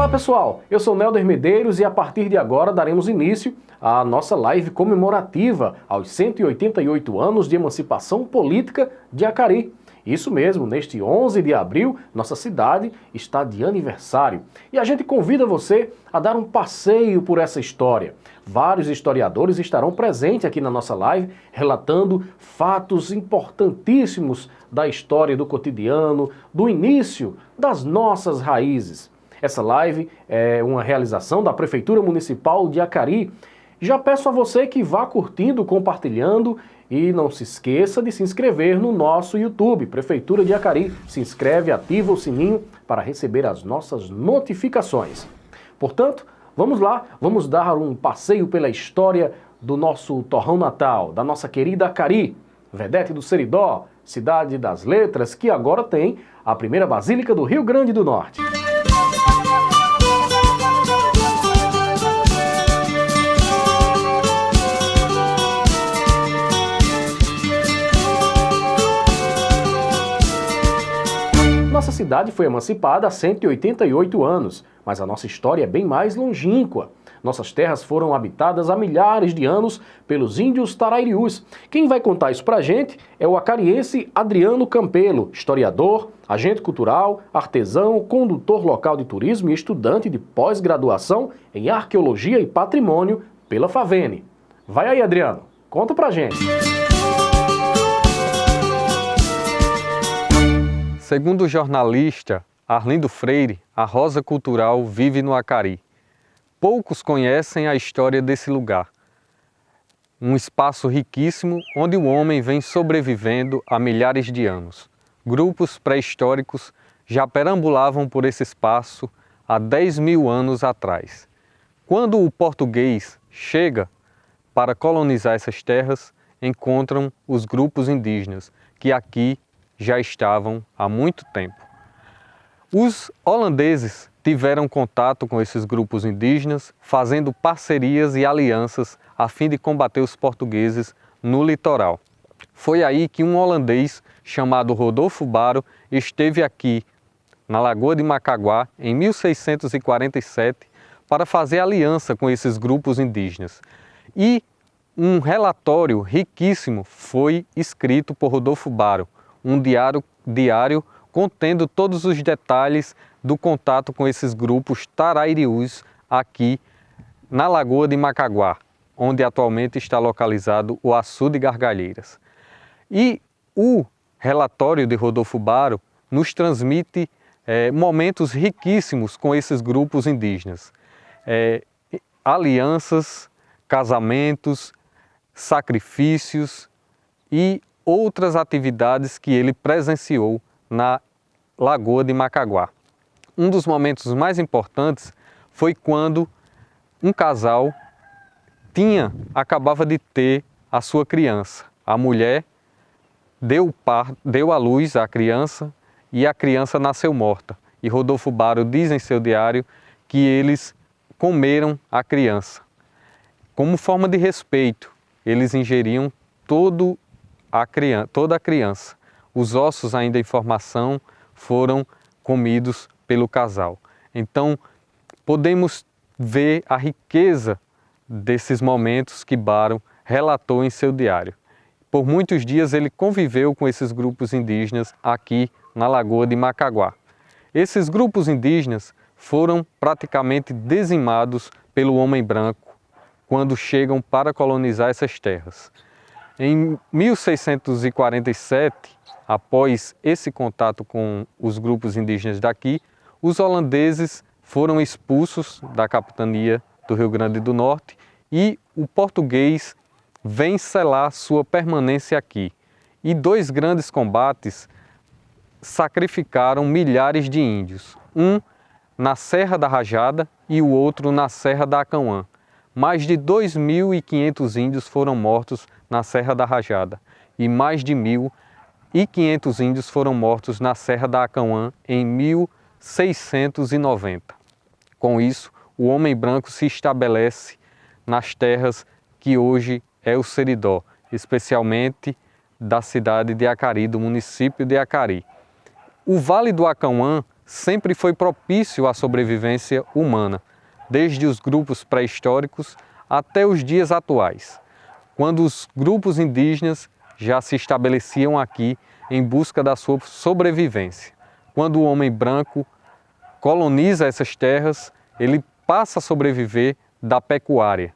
Olá pessoal, eu sou Nélder Medeiros e a partir de agora daremos início à nossa live comemorativa aos 188 anos de emancipação política de Acari. Isso mesmo, neste 11 de abril, nossa cidade está de aniversário. E a gente convida você a dar um passeio por essa história. Vários historiadores estarão presentes aqui na nossa live, relatando fatos importantíssimos da história do cotidiano, do início das nossas raízes. Essa live é uma realização da Prefeitura Municipal de Acari. Já peço a você que vá curtindo, compartilhando e não se esqueça de se inscrever no nosso YouTube, Prefeitura de Acari. Se inscreve, ativa o sininho para receber as nossas notificações. Portanto, vamos lá, vamos dar um passeio pela história do nosso torrão natal, da nossa querida Acari, vedete do Seridó, cidade das letras, que agora tem a primeira basílica do Rio Grande do Norte. Nossa cidade foi emancipada há 188 anos, mas a nossa história é bem mais longínqua. Nossas terras foram habitadas há milhares de anos pelos índios Tarairiús. Quem vai contar isso pra gente é o acariense Adriano Campelo, historiador, agente cultural, artesão, condutor local de turismo e estudante de pós-graduação em Arqueologia e Patrimônio pela FAVENE. Vai aí, Adriano, conta pra gente. Segundo o jornalista Arlindo Freire, a rosa cultural vive no Acari. Poucos conhecem a história desse lugar. Um espaço riquíssimo onde o homem vem sobrevivendo há milhares de anos. Grupos pré-históricos já perambulavam por esse espaço há 10 mil anos atrás. Quando o português chega para colonizar essas terras, encontram os grupos indígenas, que aqui já estavam há muito tempo. Os holandeses tiveram contato com esses grupos indígenas, fazendo parcerias e alianças a fim de combater os portugueses no litoral. Foi aí que um holandês chamado Rodolfo Baro esteve aqui, na Lagoa de Macaguá, em 1647, para fazer aliança com esses grupos indígenas. E um relatório riquíssimo foi escrito por Rodolfo Baro, um diário contendo todos os detalhes do contato com esses grupos Tarairiús aqui na Lagoa de Macaguá, onde atualmente está localizado o Açu de Gargalheiras. E o relatório de Rodolfo Baro nos transmite momentos riquíssimos com esses grupos indígenas. Alianças, casamentos, sacrifícios e outras atividades que ele presenciou na Lagoa de Macaguá. Um dos momentos mais importantes foi quando um casal acabava de ter a sua criança. A mulher deu à luz à criança e a criança nasceu morta. E Rodolfo Baro diz em seu diário que eles comeram a criança. Como forma de respeito, eles ingeriam toda a criança. Os ossos ainda em formação foram comidos pelo casal. Então, podemos ver a riqueza desses momentos que Baro relatou em seu diário. Por muitos dias ele conviveu com esses grupos indígenas aqui na Lagoa de Macaguá. Esses grupos indígenas foram praticamente dizimados pelo homem branco quando chegam para colonizar essas terras. Em 1647, após esse contato com os grupos indígenas daqui, os holandeses foram expulsos da capitania do Rio Grande do Norte e o português vem selar sua permanência aqui. E dois grandes combates sacrificaram milhares de índios, um na Serra da Rajada e o outro na Serra da Acauã. Mais de 2.500 índios foram mortos na Serra da Rajada e mais de 1.500 índios foram mortos na Serra da Acauã em 1690. Com isso, o homem branco se estabelece nas terras que hoje é o Seridó, especialmente da cidade de Acari, do município de Acari. O Vale do Acauã sempre foi propício à sobrevivência humana, desde os grupos pré-históricos até os dias atuais, quando os grupos indígenas já se estabeleciam aqui em busca da sua sobrevivência. Quando o homem branco coloniza essas terras, ele passa a sobreviver da pecuária,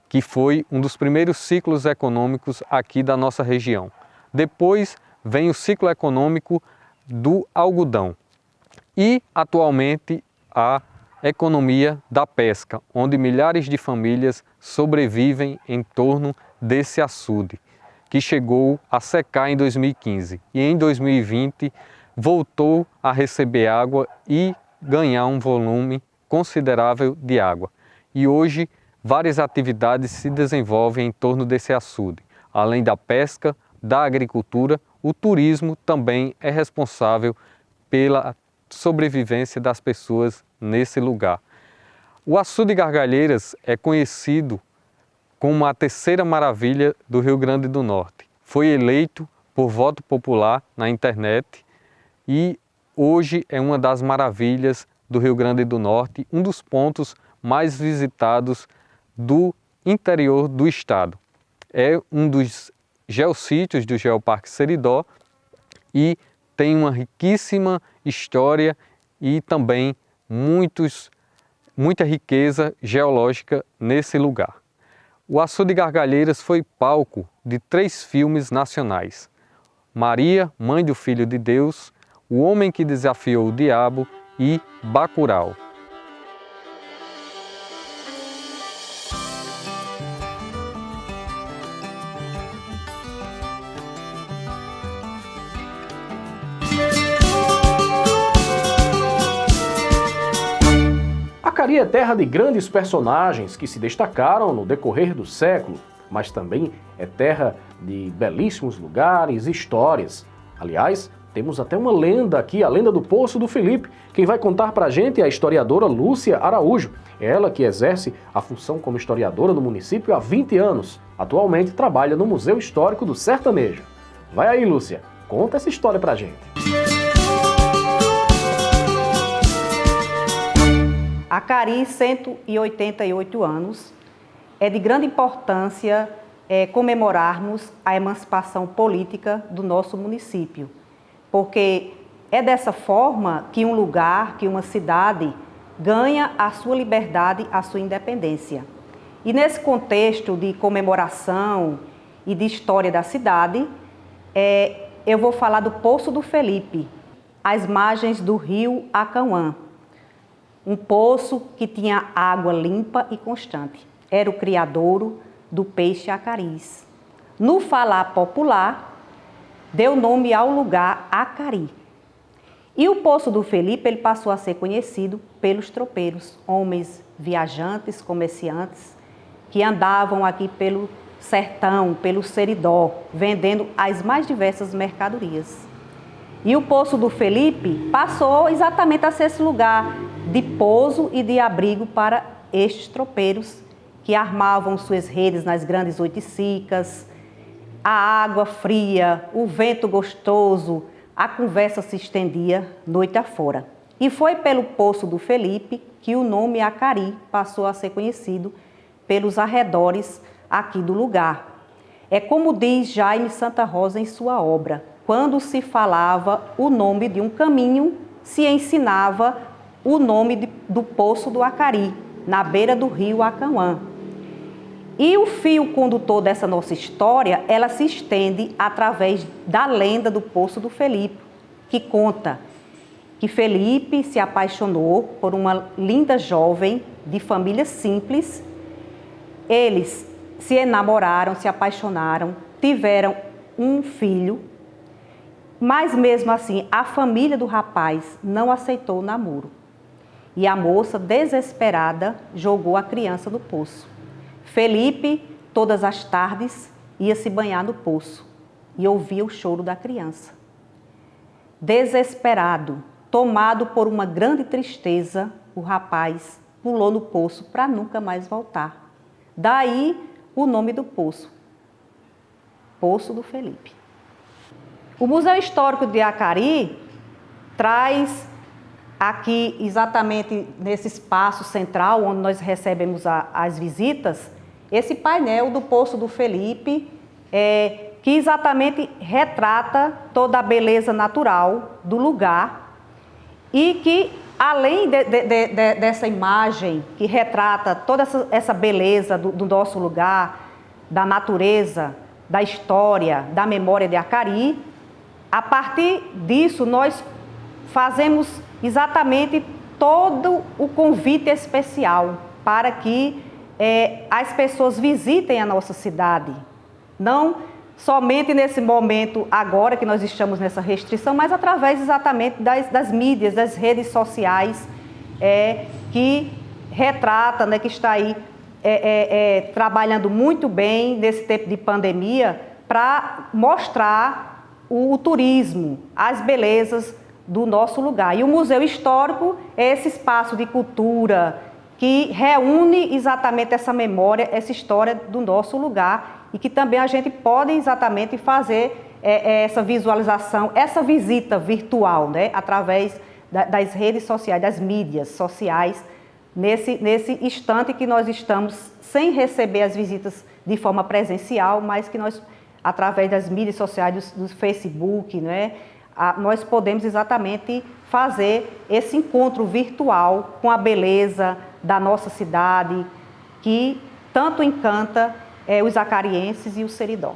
que foi um dos primeiros ciclos econômicos aqui da nossa região. Depois vem o ciclo econômico do algodão e, atualmente, a economia da pesca, onde milhares de famílias sobrevivem em torno desse açude, que chegou a secar em 2015 e em 2020 voltou a receber água e ganhar um volume considerável de água. E hoje várias atividades se desenvolvem em torno desse açude. Além da pesca, da agricultura, o turismo também é responsável pela sobrevivência das pessoas nesse lugar. O açude Gargalheiras é conhecido como a terceira maravilha do Rio Grande do Norte. Foi eleito por voto popular na internet e hoje é uma das maravilhas do Rio Grande do Norte, um dos pontos mais visitados do interior do estado. É um dos geossítios do Geoparque Seridó e tem uma riquíssima história e também muita riqueza geológica nesse lugar. O açude Gargalheiras foi palco de 3 filmes nacionais: Maria, Mãe do Filho de Deus, O Homem que Desafiou o Diabo e Bacurau. Acari é terra de grandes personagens que se destacaram no decorrer do século, mas também é terra de belíssimos lugares e histórias. Aliás, temos até uma lenda aqui, a lenda do Poço do Felipe. Quem vai contar pra gente é a historiadora Lúcia Araújo. Ela que exerce a função como historiadora no município há 20 anos. Atualmente trabalha no Museu Histórico do Sertanejo. Vai aí, Lúcia, conta essa história pra gente. Acari, 188 anos, é de grande importância comemorarmos a emancipação política do nosso município, porque é dessa forma que um lugar, que uma cidade ganha a sua liberdade, a sua independência. E nesse contexto de comemoração e de história da cidade, eu vou falar do Poço do Felipe, às margens do rio Acauã. Um poço que tinha água limpa e constante. Era o criadouro do peixe acaris. No falar popular, deu nome ao lugar Acari. E o Poço do Felipe ele passou a ser conhecido pelos tropeiros, homens viajantes, comerciantes, que andavam aqui pelo sertão, pelo Seridó, vendendo as mais diversas mercadorias. E o Poço do Felipe passou exatamente a ser esse lugar de pouso e de abrigo para estes tropeiros que armavam suas redes nas grandes oiticicas, a água fria, o vento gostoso, a conversa se estendia noite afora. E foi pelo Poço do Felipe que o nome Acari passou a ser conhecido pelos arredores aqui do lugar. É como diz Jaime Santa Rosa em sua obra: quando se falava o nome de um caminho, se ensinava o nome do Poço do Acari, na beira do rio Acauã. E o fio condutor dessa nossa história, ela se estende através da lenda do Poço do Felipe, que conta que Felipe se apaixonou por uma linda jovem de família simples. Eles se enamoraram, se apaixonaram, tiveram um filho, mas mesmo assim a família do rapaz não aceitou o namoro. E a moça, desesperada, jogou a criança no poço. Felipe, todas as tardes, ia se banhar no poço e ouvia o choro da criança. Desesperado, tomado por uma grande tristeza, o rapaz pulou no poço para nunca mais voltar. Daí o nome do poço, Poço do Felipe. O Museu Histórico de Acari traz aqui exatamente nesse espaço central, onde nós recebemos as visitas, esse painel do Poço do Felipe, que exatamente retrata toda a beleza natural do lugar e que, além dessa imagem que retrata toda essa beleza do nosso lugar, da natureza, da história, da memória de Acari, a partir disso nós fazemos exatamente todo o convite especial para que as pessoas visitem a nossa cidade. Não somente nesse momento agora que nós estamos nessa restrição, mas através exatamente das mídias, das redes sociais, que retrata, né, que está aí trabalhando muito bem nesse tempo de pandemia para mostrar o turismo, as belezas do nosso lugar. E o Museu Histórico é esse espaço de cultura que reúne exatamente essa memória, essa história do nosso lugar e que também a gente pode exatamente fazer essa visualização, essa visita virtual, né, através das redes sociais, das mídias sociais, nesse instante que nós estamos sem receber as visitas de forma presencial, mas que nós, através das mídias sociais, do Facebook, né, nós podemos exatamente fazer esse encontro virtual com a beleza da nossa cidade, que tanto encanta os acarienses e o Seridó.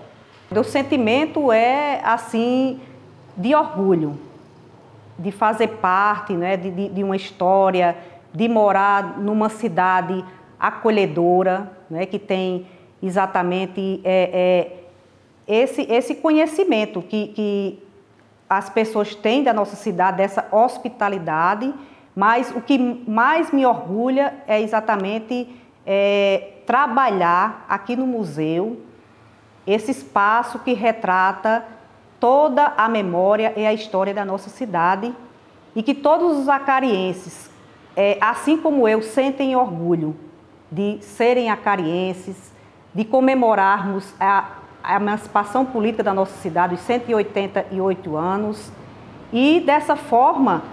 O sentimento é, assim, de orgulho, de fazer parte, né, de uma história, de morar numa cidade acolhedora, né, que tem exatamente esse conhecimento que as pessoas têm da nossa cidade, dessa hospitalidade, mas o que mais me orgulha é exatamente trabalhar aqui no museu esse espaço que retrata toda a memória e a história da nossa cidade e que todos os acarienses, assim como eu, sentem orgulho de serem acarienses, de comemorarmos a emancipação política da nossa cidade, os 188 anos, e dessa forma,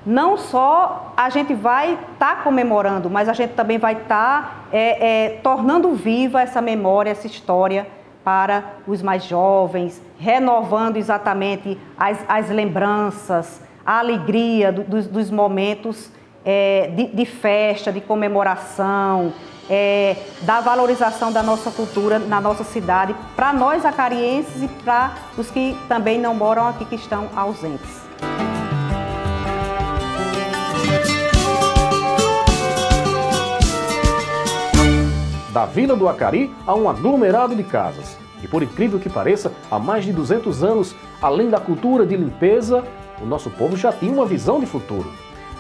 não só a gente vai estar comemorando, mas a gente também vai estar tornando viva essa memória, essa história para os mais jovens, renovando exatamente as lembranças, a alegria dos momentos de festa, de comemoração, da valorização da nossa cultura na nossa cidade, para nós acarienses e para os que também não moram aqui, que estão ausentes. Da Vila do Acari a um aglomerado de casas. E por incrível que pareça, há mais de 200 anos, além da cultura de limpeza, o nosso povo já tinha uma visão de futuro.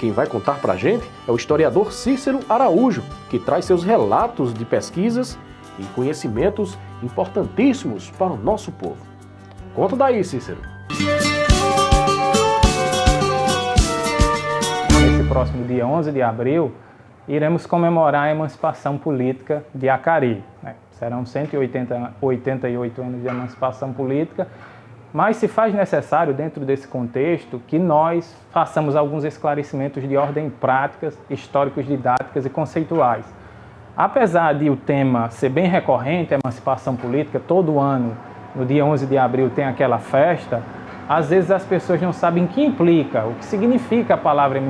Quem vai contar pra gente é o historiador Cícero Araújo, que traz seus relatos de pesquisas e conhecimentos importantíssimos para o nosso povo. Conta daí, Cícero. Nesse próximo dia 11 de abril, iremos comemorar a emancipação política de Acari, né? Serão 188 anos de emancipação política, mas se faz necessário, dentro desse contexto, que nós façamos alguns esclarecimentos de ordem práticas, históricos, didáticas e conceituais. Apesar de o tema ser bem recorrente, a emancipação política, todo ano, no dia 11 de abril, tem aquela festa, às vezes as pessoas não sabem o que implica, o que significa a palavra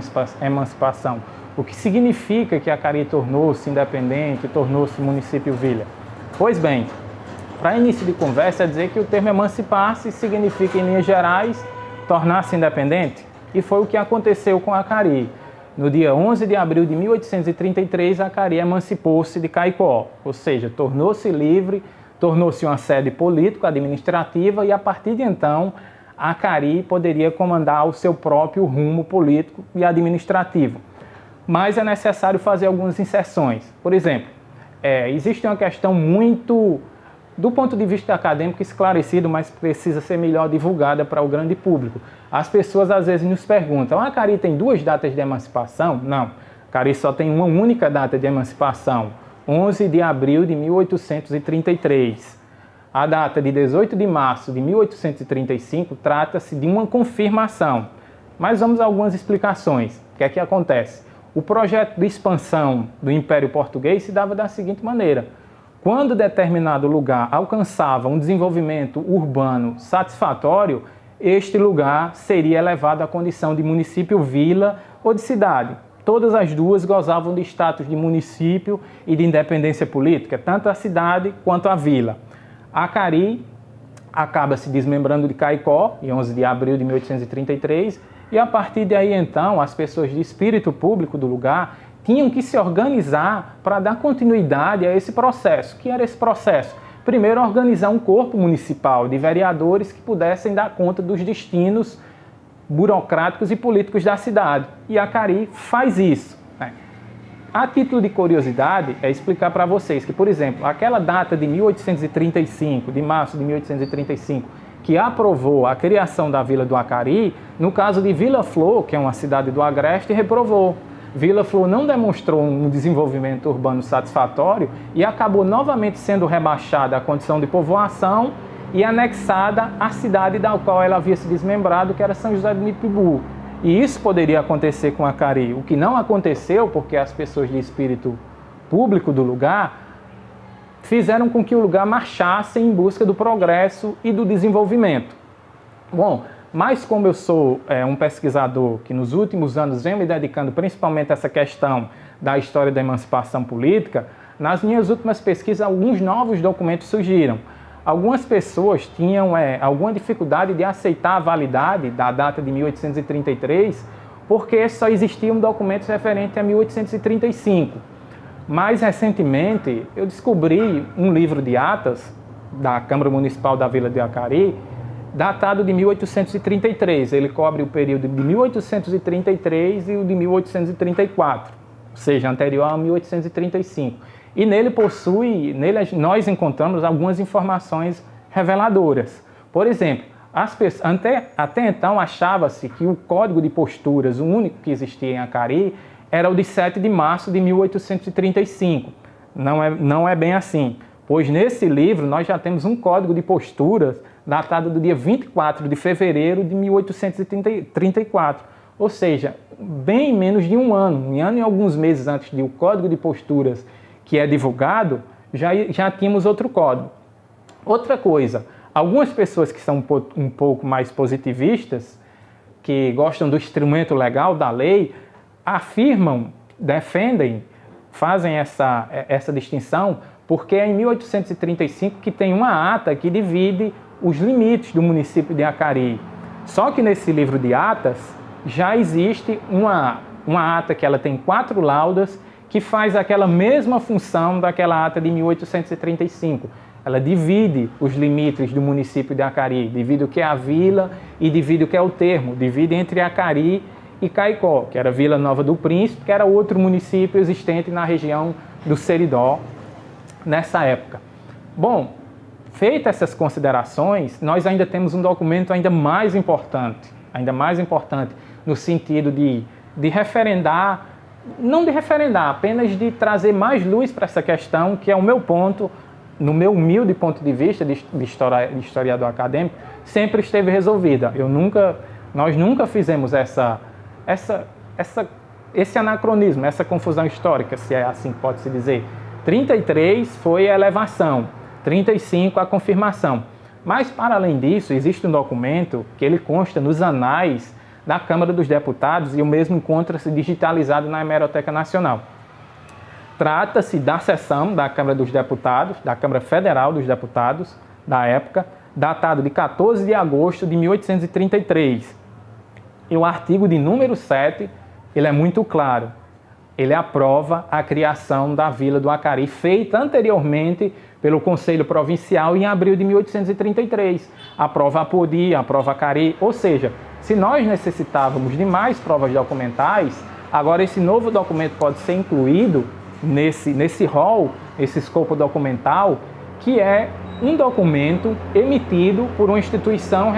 emancipação, o que significa que Acari tornou-se independente, tornou-se município-vila. Pois bem, para início de conversa, é dizer que o termo emancipar-se significa, em linhas gerais, tornar-se independente. E foi o que aconteceu com Acari. No dia 11 de abril de 1833, Acari emancipou-se de Caicó, ou seja, tornou-se livre, tornou-se uma sede político-administrativa e, a partir de então, Acari poderia comandar o seu próprio rumo político e administrativo. Mas é necessário fazer algumas inserções. Por exemplo, existe uma questão muito, do ponto de vista acadêmico, esclarecido, mas precisa ser melhor divulgada para o grande público. As pessoas às vezes nos perguntam, Acari tem duas datas de emancipação? Não, Acari só tem uma única data de emancipação, 11 de abril de 1833. A data de 18 de março de 1835 trata-se de uma confirmação. Mas vamos a algumas explicações. O que é que acontece? O projeto de expansão do Império Português se dava da seguinte maneira: quando determinado lugar alcançava um desenvolvimento urbano satisfatório, este lugar seria elevado à condição de município, vila ou de cidade. Todas as duas gozavam de status de município e de independência política, tanto a cidade quanto a vila. Acari acaba se desmembrando de Caicó, em 11 de abril de 1833, e a partir daí, então, as pessoas de espírito público do lugar tinham que se organizar para dar continuidade a esse processo. O que era esse processo? Primeiro, organizar um corpo municipal de vereadores que pudessem dar conta dos destinos burocráticos e políticos da cidade. E Acari faz isso. A título de curiosidade, é explicar para vocês que, por exemplo, aquela data de 1835, de março de 1835, que aprovou a criação da Vila do Acari, no caso de Vila Flor, que é uma cidade do Agreste, reprovou. Vila Flor não demonstrou um desenvolvimento urbano satisfatório e acabou novamente sendo rebaixada à condição de povoação e anexada à cidade da qual ela havia se desmembrado, que era São José do Mipibu. E isso poderia acontecer com Acari, o que não aconteceu porque as pessoas de espírito público do lugar fizeram com que o lugar marchasse em busca do progresso e do desenvolvimento. Bom, mas como eu sou um pesquisador que nos últimos anos vem me dedicando principalmente a essa questão da história da emancipação política, nas minhas últimas pesquisas alguns novos documentos surgiram. Algumas pessoas tinham alguma dificuldade de aceitar a validade da data de 1833, porque só existiam documentos referentes a 1835. Mais recentemente, eu descobri um livro de atas da Câmara Municipal da Vila de Acari, datado de 1833. Ele cobre o período de 1833 e o de 1834, ou seja, anterior a 1835. E nele nós encontramos algumas informações reveladoras. Por exemplo, até então achava-se que o código de posturas, o único que existia em Acari, era o de 7 de março de 1835. Não é bem assim, pois nesse livro nós já temos um código de posturas datado do dia 24 de fevereiro de 1834. Ou seja, bem menos de um ano e alguns meses antes do código de posturas que é divulgado, já tínhamos outro código. Outra coisa, algumas pessoas que são um pouco mais positivistas, que gostam do instrumento legal da lei, afirmam, defendem, fazem essa distinção, porque é em 1835 que tem uma ata que divide os limites do município de Acari. Só que nesse livro de atas já existe uma ata que ela tem 4 laudas que faz aquela mesma função daquela ata de 1835. Ela divide os limites do município de Acari, divide o que é a vila e divide o que é o termo, divide entre Acari e Caicó, que era Vila Nova do Príncipe, que era outro município existente na região do Seridó nessa época. Bom, feitas essas considerações, nós ainda temos um documento ainda mais importante no sentido de referendar, não de referendar, apenas de trazer mais luz para essa questão, que é o meu ponto, no meu humilde ponto de vista de historiador acadêmico, sempre esteve resolvida. Nós nunca fizemos esse anacronismo, essa confusão histórica, se é assim que pode se dizer. 33 foi a elevação, 35 a confirmação. Mas, para além disso, existe um documento que ele consta nos anais da Câmara dos Deputados e o mesmo encontra-se digitalizado na Hemeroteca Nacional. Trata-se da sessão da Câmara dos Deputados, da Câmara Federal dos Deputados, da época, datado de 14 de agosto de 1833. E o artigo de número 7, ele é muito claro. Ele aprova a criação da Vila do Acari, feita anteriormente pelo Conselho Provincial em abril de 1833. Aprova Apodi, aprova Acari, ou seja, se nós necessitávamos de mais provas documentais, agora esse novo documento pode ser incluído nesse rol, esse escopo documental, que é um documento emitido por uma instituição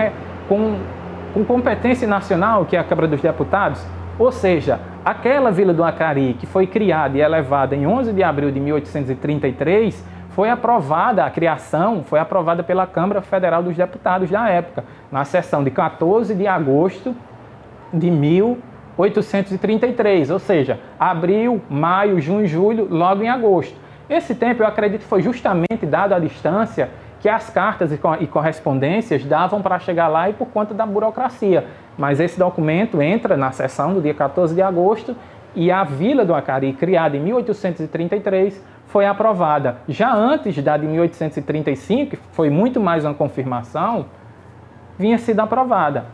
com competência nacional, que é a Câmara dos Deputados. Ou seja, aquela Vila do Acari, que foi criada e elevada em 11 de abril de 1833, a criação foi aprovada pela Câmara Federal dos Deputados da época, na sessão de 14 de agosto de 1833, ou seja, abril, maio, junho, julho, logo em agosto. Esse tempo eu acredito que foi justamente dado a distância que as cartas e correspondências davam para chegar lá e por conta da burocracia. Mas esse documento entra na sessão do dia 14 de agosto e a Vila do Acari, criada em 1833, foi aprovada. Já antes da de 1835, que foi muito mais uma confirmação, vinha sido aprovada.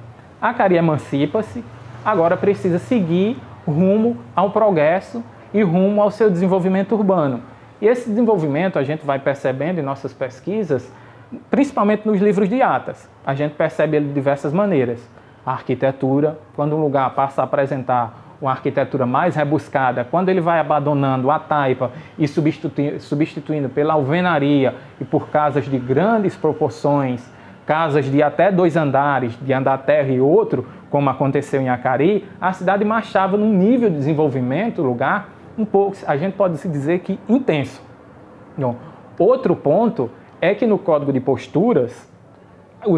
Acari emancipa-se, agora precisa seguir rumo ao progresso e rumo ao seu desenvolvimento urbano. E esse desenvolvimento a gente vai percebendo em nossas pesquisas, principalmente nos livros de atas. A gente percebe ele de diversas maneiras. A arquitetura, quando um lugar passa a apresentar uma arquitetura mais rebuscada, quando ele vai abandonando a taipa e substituindo pela alvenaria e por casas de grandes proporções, casas de até 2 andares, de andar terra e outro, como aconteceu em Acari, a cidade marchava num nível de desenvolvimento, lugar, um pouco, a gente pode se dizer que intenso. Então, outro ponto é que no Código de Posturas, o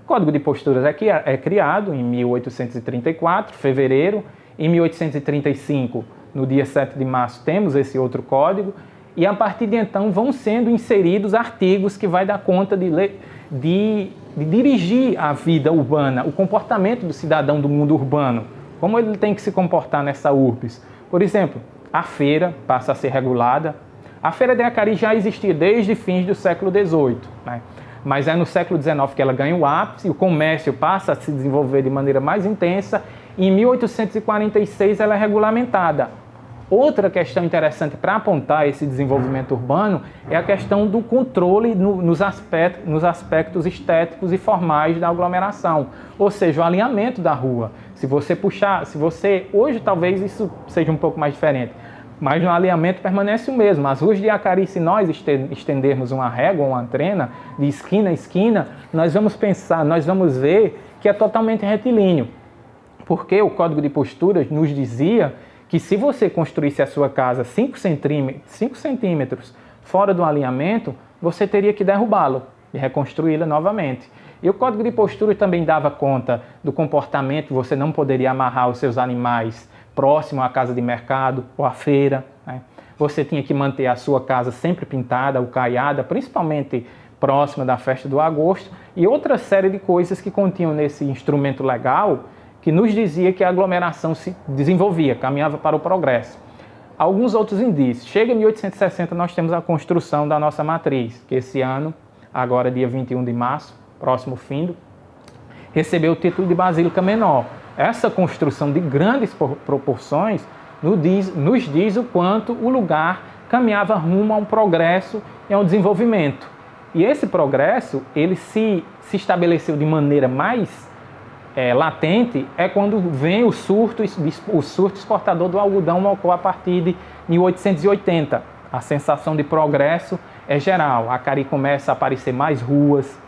Código de Posturas é criado em 1834, fevereiro. Em 1835, no dia 7 de março, temos esse outro código. E a partir de então vão sendo inseridos artigos que vai dar conta de dirigir a vida urbana, o comportamento do cidadão do mundo urbano. Como ele tem que se comportar nessa urbis. Por exemplo, a feira passa a ser regulada. A feira de Acari já existia desde fins do século XVIII, né? Mas é no século XIX que ela ganha o ápice, o comércio passa a se desenvolver de maneira mais intensa, e em 1846 ela é regulamentada. Outra questão interessante para apontar esse desenvolvimento urbano é a questão do controle nos aspectos estéticos e formais da aglomeração, ou seja, o alinhamento da rua. Hoje talvez isso seja um pouco mais diferente, mas no alinhamento permanece o mesmo. As ruas de Acari, se nós estendermos uma régua, uma trena, de esquina a esquina, nós vamos ver que é totalmente retilíneo, porque o Código de Posturas nos dizia que se você construísse a sua casa 5 centímetros fora do alinhamento, você teria que derrubá-lo e reconstruí-la novamente. E o Código de Posturas também dava conta do comportamento, você não poderia amarrar os seus animais próximo à casa de mercado ou à feira, né? Você tinha que manter a sua casa sempre pintada ou caiada, principalmente próxima da festa do agosto, e outra série de coisas que continham nesse instrumento legal que nos dizia que a aglomeração se desenvolvia, caminhava para o progresso. Alguns outros indícios. Chega em 1860, nós temos a construção da nossa matriz, que esse ano, agora dia 21 de março, próximo fim, recebeu o título de Basílica Menor. Essa construção de grandes proporções nos diz o quanto o lugar caminhava rumo a um progresso e a um desenvolvimento. E esse progresso, ele se estabeleceu de maneira mais latente, é quando vem o surto exportador do algodão no a partir de 1880. A sensação de progresso é geral. Acari começa a aparecer mais ruas,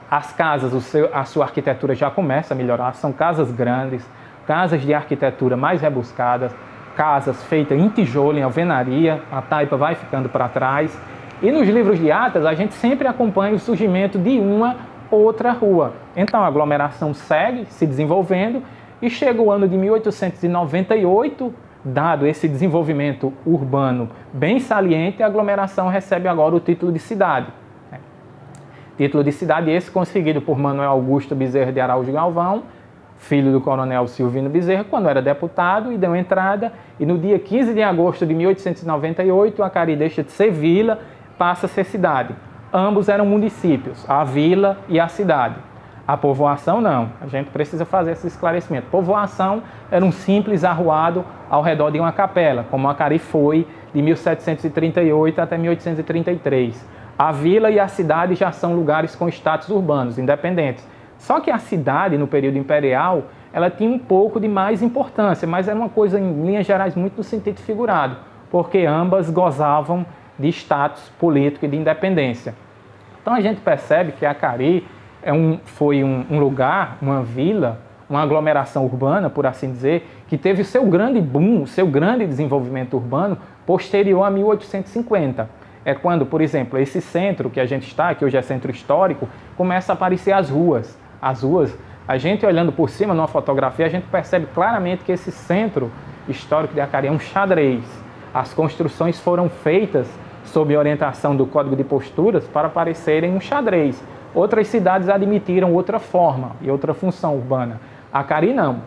as casas, a sua arquitetura já começa a melhorar, são casas grandes, casas de arquitetura mais rebuscadas, casas feitas em tijolo, em alvenaria, a taipa vai ficando para trás. E nos livros de atas, a gente sempre acompanha o surgimento de uma outra rua. Então a aglomeração segue se desenvolvendo e chega o ano de 1898, dado esse desenvolvimento urbano bem saliente, a aglomeração recebe agora o título de cidade. Título de cidade esse conseguido por Manuel Augusto Bezerra de Araújo Galvão, filho do coronel Silvino Bezerra, quando era deputado, e deu entrada. E no dia 15 de agosto de 1898, Acari deixa de ser vila, passa a ser cidade. Ambos eram municípios, a vila e a cidade. A povoação não, a gente precisa fazer esse esclarecimento. Povoação era um simples arruado ao redor de uma capela, como Acari foi de 1738 até 1833. A vila e a cidade já são lugares com status urbanos, independentes. Só que a cidade, no período imperial, ela tinha um pouco de mais importância, mas era uma coisa, em linhas gerais, muito no sentido figurado, porque ambas gozavam de status político e de independência. Então a gente percebe que Acari foi um lugar, uma vila, uma aglomeração urbana, por assim dizer, que teve o seu grande boom, o seu grande desenvolvimento urbano posterior a 1850. É quando, por exemplo, esse centro que a gente está, que hoje é centro histórico, começa a aparecer as ruas A gente olhando por cima numa fotografia, a gente percebe claramente que esse centro histórico de Acari é um xadrez. As construções foram feitas sob orientação do Código de Posturas para parecerem um xadrez. Outras cidades admitiram outra forma e outra função urbana. Acari não.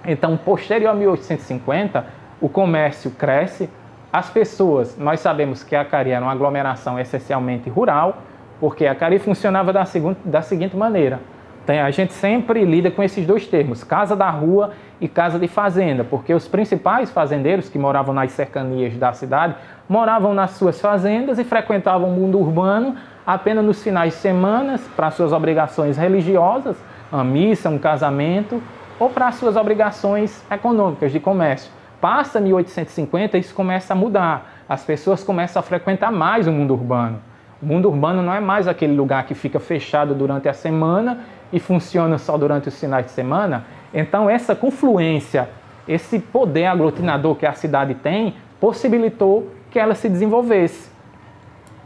Então, posterior a 1850, o comércio cresce, as pessoas, nós sabemos que Acari era uma aglomeração essencialmente rural, porque Acari funcionava da seguinte maneira. A gente sempre lida com esses dois termos, casa da rua e casa de fazenda, porque os principais fazendeiros que moravam nas cercanias da cidade moravam nas suas fazendas e frequentavam o mundo urbano apenas nos finais de semana para suas obrigações religiosas, uma missa, um casamento, ou para suas obrigações econômicas de comércio. Passa 1850 e isso começa a mudar, as pessoas começam a frequentar mais o mundo urbano. O mundo urbano não é mais aquele lugar que fica fechado durante a semana e funciona só durante os finais de semana. Então essa confluência, esse poder aglutinador que a cidade tem, possibilitou que ela se desenvolvesse.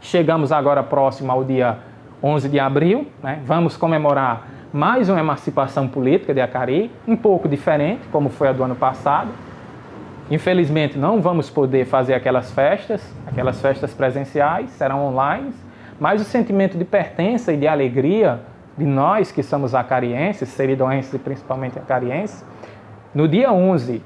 Chegamos agora próximo ao dia 11 de abril, né? Vamos comemorar mais uma emancipação política de Acari, um pouco diferente, como foi a do ano passado. Infelizmente não vamos poder fazer aquelas festas presenciais, serão online, mas o sentimento de pertença e de alegria de nós que somos acarienses, seridoenses e principalmente acarienses, no dia 11,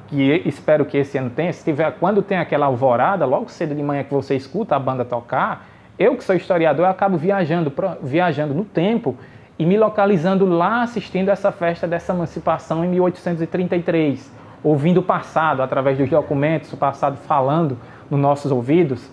que espero que esse ano tenha, quando tem aquela alvorada, logo cedo de manhã que você escuta a banda tocar, eu que sou historiador, eu acabo viajando no tempo e me localizando lá assistindo essa festa dessa emancipação em 1833, ouvindo o passado, através dos documentos, o passado falando nos nossos ouvidos.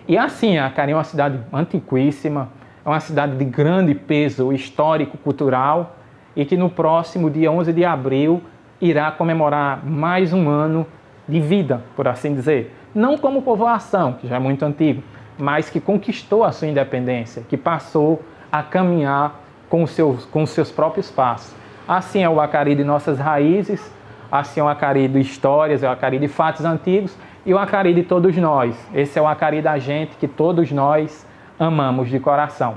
E assim, Acari é uma cidade antiquíssima, é uma cidade de grande peso histórico-cultural e que no próximo dia 11 de abril irá comemorar mais um ano de vida, por assim dizer. Não como povoação, que já é muito antigo, mas que conquistou a sua independência, que passou a caminhar com os seus próprios passos. Assim é o Acari de nossas raízes, assim é o Acari de histórias, é o Acari de fatos antigos e o Acari de todos nós. Esse é o Acari da gente que todos nós amamos de coração.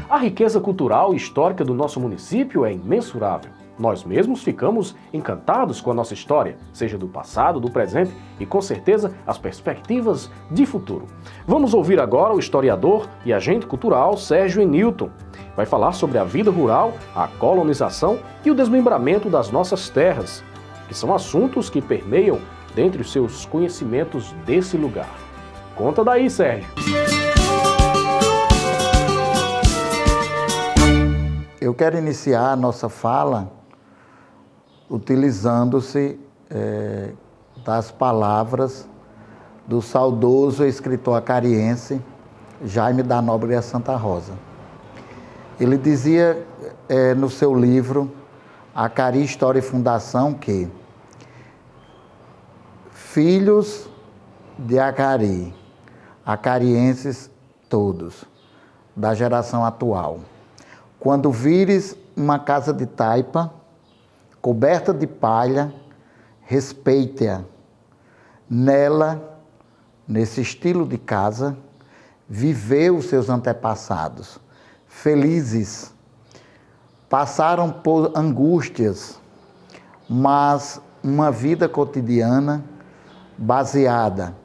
A riqueza cultural e histórica do nosso município é imensurável. Nós mesmos ficamos encantados com a nossa história, seja do passado, do presente e, com certeza, as perspectivas de futuro. Vamos ouvir agora o historiador e agente cultural Sérgio Enilton. Vai falar sobre a vida rural, a colonização e o desmembramento das nossas terras, que são assuntos que permeiam dentre os seus conhecimentos desse lugar. Conta daí, Sérgio! Eu quero iniciar a nossa fala utilizando-se das palavras do saudoso escritor acariense Jaime da Nóbrega Santa Rosa. Ele dizia no seu livro Acari, História e Fundação que filhos de Acari, acarienses todos, da geração atual, quando vires uma casa de taipa, coberta de palha, respeite-a. Nela, nesse estilo de casa, viveu os seus antepassados, felizes. Passaram por angústias, mas uma vida cotidiana baseada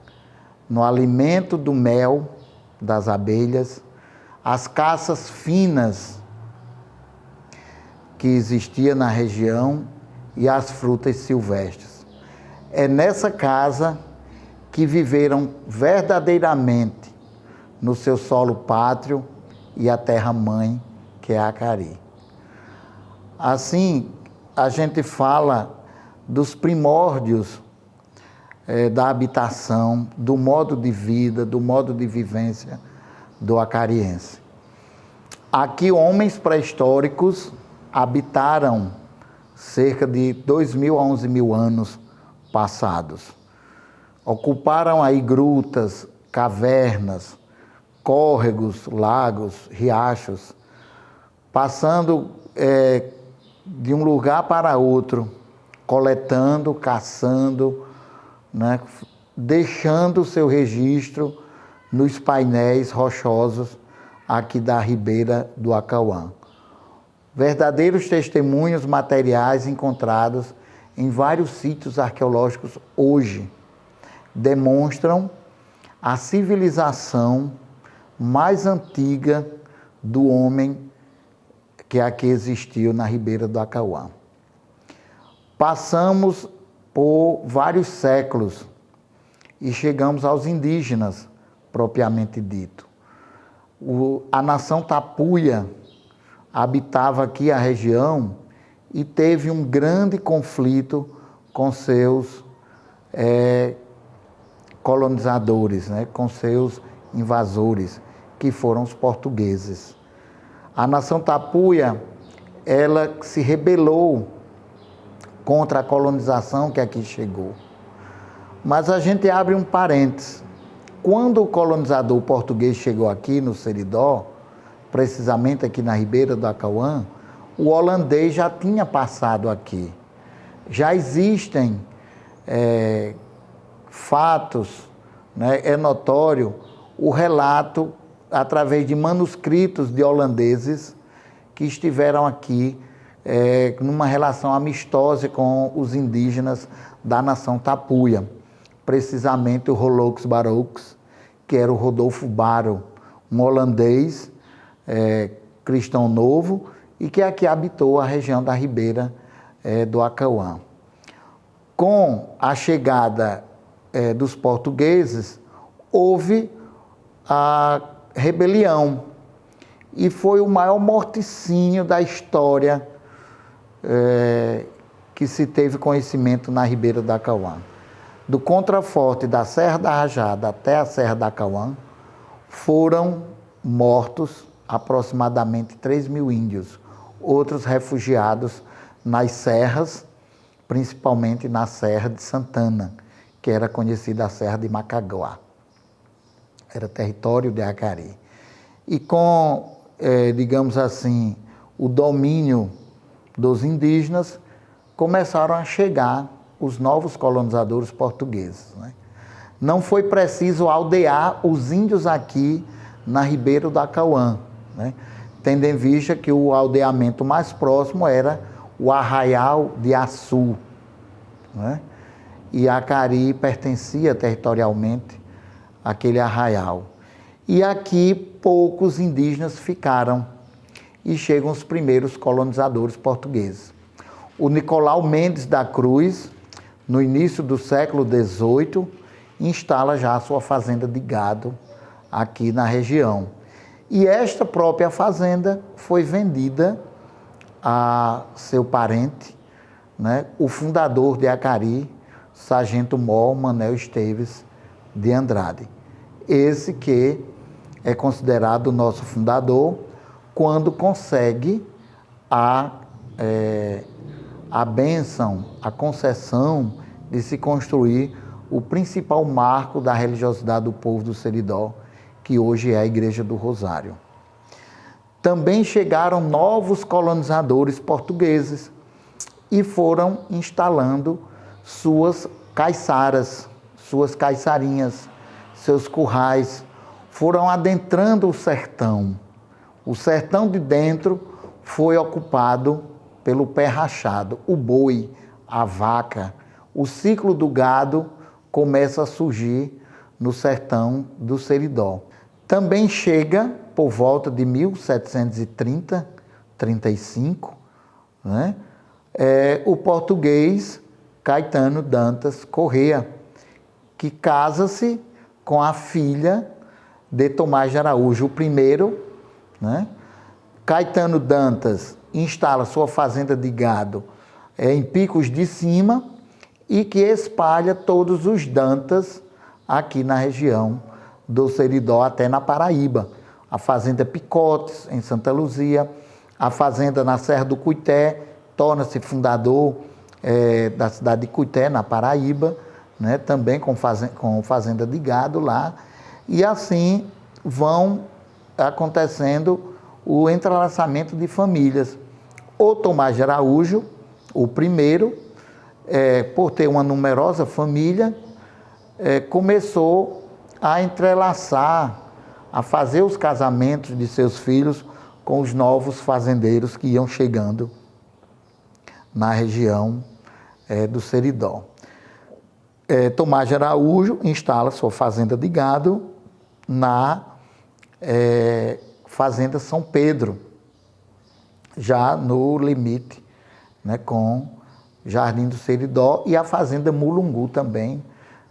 no alimento do mel das abelhas, as caças finas que existia na região e as frutas silvestres. É nessa casa que viveram verdadeiramente no seu solo pátrio e a terra-mãe, que é Acari. Assim, a gente fala dos primórdios da habitação, do modo de vida, do modo de vivência do acariense. Aqui, homens pré-históricos habitaram cerca de 2.000 a 11.000 anos passados. Ocuparam aí grutas, cavernas, córregos, lagos, riachos, passando de um lugar para outro, coletando, caçando, deixando seu registro nos painéis rochosos aqui da Ribeira do Acauã. Verdadeiros testemunhos materiais encontrados em vários sítios arqueológicos hoje demonstram a civilização mais antiga do homem que aqui existiu na Ribeira do Acauã. Passamos por vários séculos e chegamos aos indígenas, propriamente dito. A nação Tapuia habitava aqui a região e teve um grande conflito com seus colonizadores, né, com seus invasores, que foram os portugueses. A nação Tapuia, ela se rebelou contra a colonização que aqui chegou. Mas a gente abre um parênteses. Quando o colonizador português chegou aqui no Seridó, precisamente aqui na Ribeira do Acauã, o holandês já tinha passado aqui. Já existem fatos, né, é notório o relato através de manuscritos de holandeses que estiveram aqui numa relação amistosa com os indígenas da nação Tapuia, precisamente o Rolox Baroux, que era o Rodolfo Baro, um holandês cristão novo e que aqui habitou a região da Ribeira do Acauã. Com a chegada dos portugueses, houve a rebelião e foi o maior morticínio da história que se teve conhecimento na Ribeira do Acauã. Do contraforte da Serra da Rajada até a Serra da Acauã, foram mortos aproximadamente 3.000 índios, outros refugiados nas serras, principalmente na Serra de Santana, que era conhecida a Serra de Macaguá. Era território de Acari. E com, digamos assim, o domínio dos indígenas, começaram a chegar os novos colonizadores portugueses, né? Não foi preciso aldear os índios aqui na Ribeira do Acauã, né? Tendo em vista que o aldeamento mais próximo era o Arraial de Açu, né? E Acari pertencia territorialmente àquele arraial. E aqui poucos indígenas ficaram e chegam os primeiros colonizadores portugueses. O Nicolau Mendes da Cruz, no início do século XVIII, instala já a sua fazenda de gado aqui na região. E esta própria fazenda foi vendida a seu parente, né, o fundador de Acari, Sargento Mor Manel Esteves de Andrade. Esse que é considerado o nosso fundador quando consegue a bênção, a concessão de se construir o principal marco da religiosidade do povo do Seridó, que hoje é a Igreja do Rosário. Também chegaram novos colonizadores portugueses e foram instalando suas caiçaras, suas caiçarinhas, seus currais, foram adentrando o sertão. O sertão de dentro foi ocupado pelo pé rachado, o boi, a vaca. O ciclo do gado começa a surgir no sertão do Seridó. Também chega, por volta de 1730, 35, né, o português Caetano Dantas Corrêa, que casa-se com a filha de Tomás de Araújo, o primeiro, né? Caetano Dantas instala sua fazenda de gado em Picos de Cima e que espalha todos os Dantas aqui na região do Seridó até na Paraíba. A fazenda Picotes, em Santa Luzia, a fazenda na Serra do Cuité, torna-se fundador da cidade de Cuité, na Paraíba, né? Também com fazenda de gado lá. E assim vão acontecendo o entrelaçamento de famílias. O Tomás de Araújo, o primeiro, por ter uma numerosa família, começou a entrelaçar a fazer os casamentos de seus filhos com os novos fazendeiros que iam chegando na região do Seridó. Tomás de Araújo instala sua fazenda de gado na Fazenda São Pedro, já no limite, né, com Jardim do Seridó, e a Fazenda Mulungu também,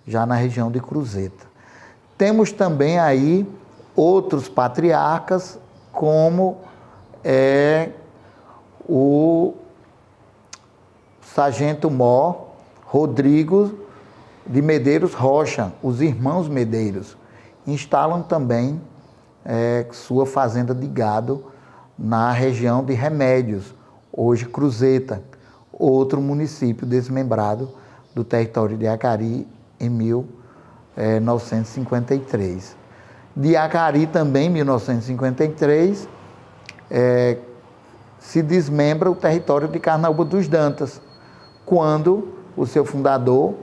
já na região de Cruzeta. Temos também aí outros patriarcas, como o Sargento-Mor Rodrigo de Medeiros Rocha, os irmãos Medeiros, instalam também sua fazenda de gado na região de Remédios, hoje Cruzeta, outro município desmembrado do território de Acari em 1953. De Acari também, em 1953, se desmembra o território de Carnaúba dos Dantas, quando o seu fundador,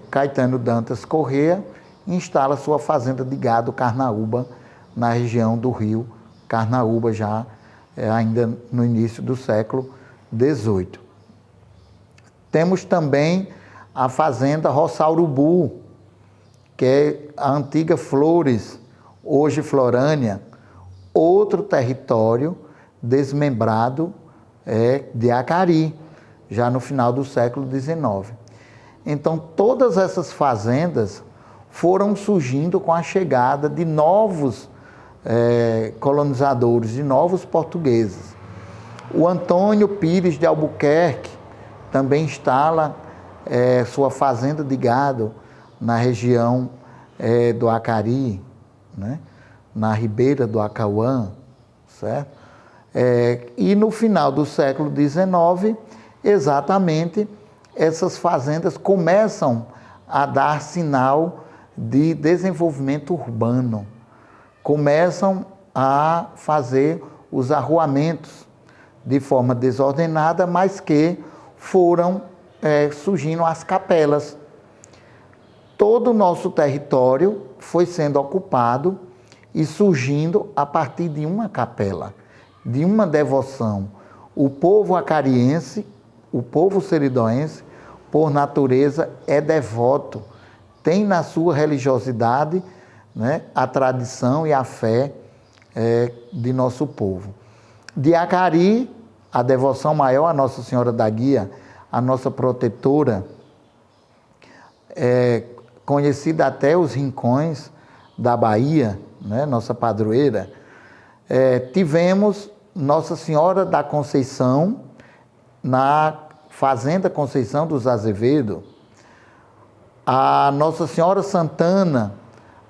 Caetano Dantas Corrêa, instala sua fazenda de gado Carnaúba na região do rio Carnaúba, já ainda no início do século XVIII. Temos também a fazenda Roçaurubu, que é a antiga Flores, hoje Florânia, outro território desmembrado de Acari, já no final do século XIX. Então, todas essas fazendas foram surgindo com a chegada de novos colonizadores, de novos portugueses. O Antônio Pires de Albuquerque também instala sua fazenda de gado na região do Acari, né? Na ribeira do Acauã, certo? E no final do século XIX, exatamente, essas fazendas começam a dar sinal de desenvolvimento urbano, começam a fazer os arruamentos de forma desordenada, mas que foram surgindo as capelas. Todo o nosso território foi sendo ocupado e surgindo a partir de uma capela, de uma devoção. O povo acariense, o povo seridoense, por natureza, é devoto, tem na sua religiosidade, né, a tradição e a fé de nosso povo. De Acari, a devoção maior a Nossa Senhora da Guia, a nossa protetora, conhecida até os rincões da Bahia, né, nossa padroeira. Tivemos Nossa Senhora da Conceição, na Fazenda Conceição dos Azevedo, a Nossa Senhora Santana,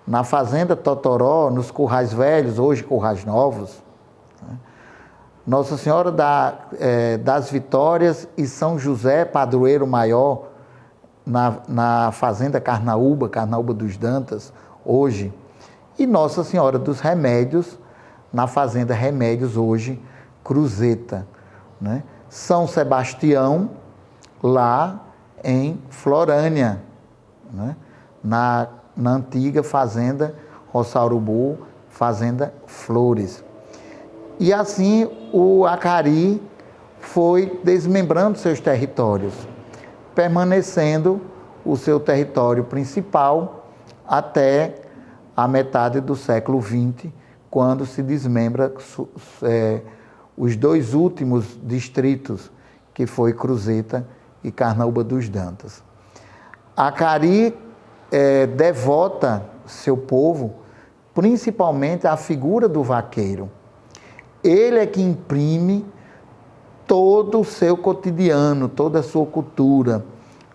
na Fazenda Totoró, nos Currais Velhos, hoje Currais Novos, Nossa Senhora das Vitórias e São José, padroeiro maior, na Fazenda Carnaúba, Carnaúba dos Dantas, hoje, e Nossa Senhora dos Remédios, na Fazenda Remédios, hoje Cruzeta, né? São Sebastião, lá em Florânia, né? na antiga Fazenda Roçaurubu, Fazenda Flores. E assim o Acari foi desmembrando seus territórios, permanecendo o seu território principal até a metade do século XX, quando se desmembra os dois últimos distritos, que foi Cruzeta e Carnaúba dos Dantas. Acari devota seu povo principalmente à figura do vaqueiro. Ele é que imprime todo o seu cotidiano, toda a sua cultura,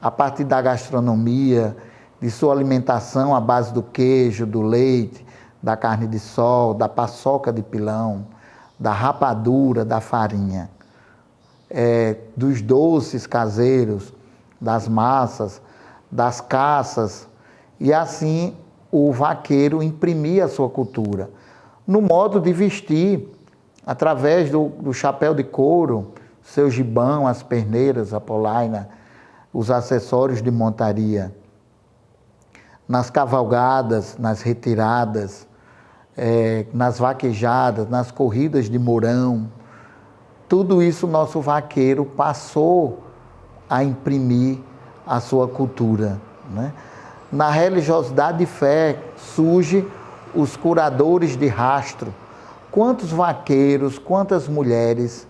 a partir da gastronomia, de sua alimentação à base do queijo, do leite, da carne de sol, da paçoca de pilão, da rapadura, da farinha, dos doces caseiros, das massas, das caças, e assim o vaqueiro imprimia a sua cultura. No modo de vestir, através do chapéu de couro, seu gibão, as perneiras, a polaina, os acessórios de montaria, nas cavalgadas, nas retiradas, nas vaquejadas, nas corridas de Mourão. Tudo isso o nosso vaqueiro passou a imprimir a sua cultura, né? Na religiosidade de fé surge os curadores de rastro. Quantos vaqueiros, quantas mulheres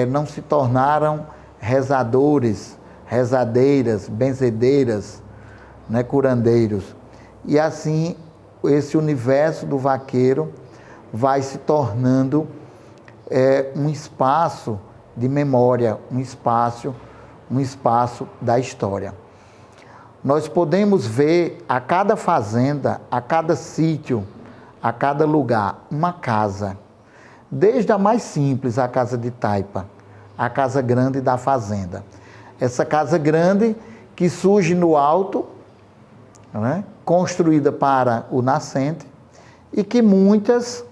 não se tornaram rezadores, rezadeiras, benzedeiras, né, curandeiros. E assim, esse universo do vaqueiro vai se tornando um espaço de memória, um espaço da história. Nós podemos ver a cada fazenda, a cada sítio, a cada lugar, uma casa. Desde a mais simples, a casa de taipa, a casa grande da fazenda. Essa casa grande que surge no alto, né, construída para o nascente, e que muitas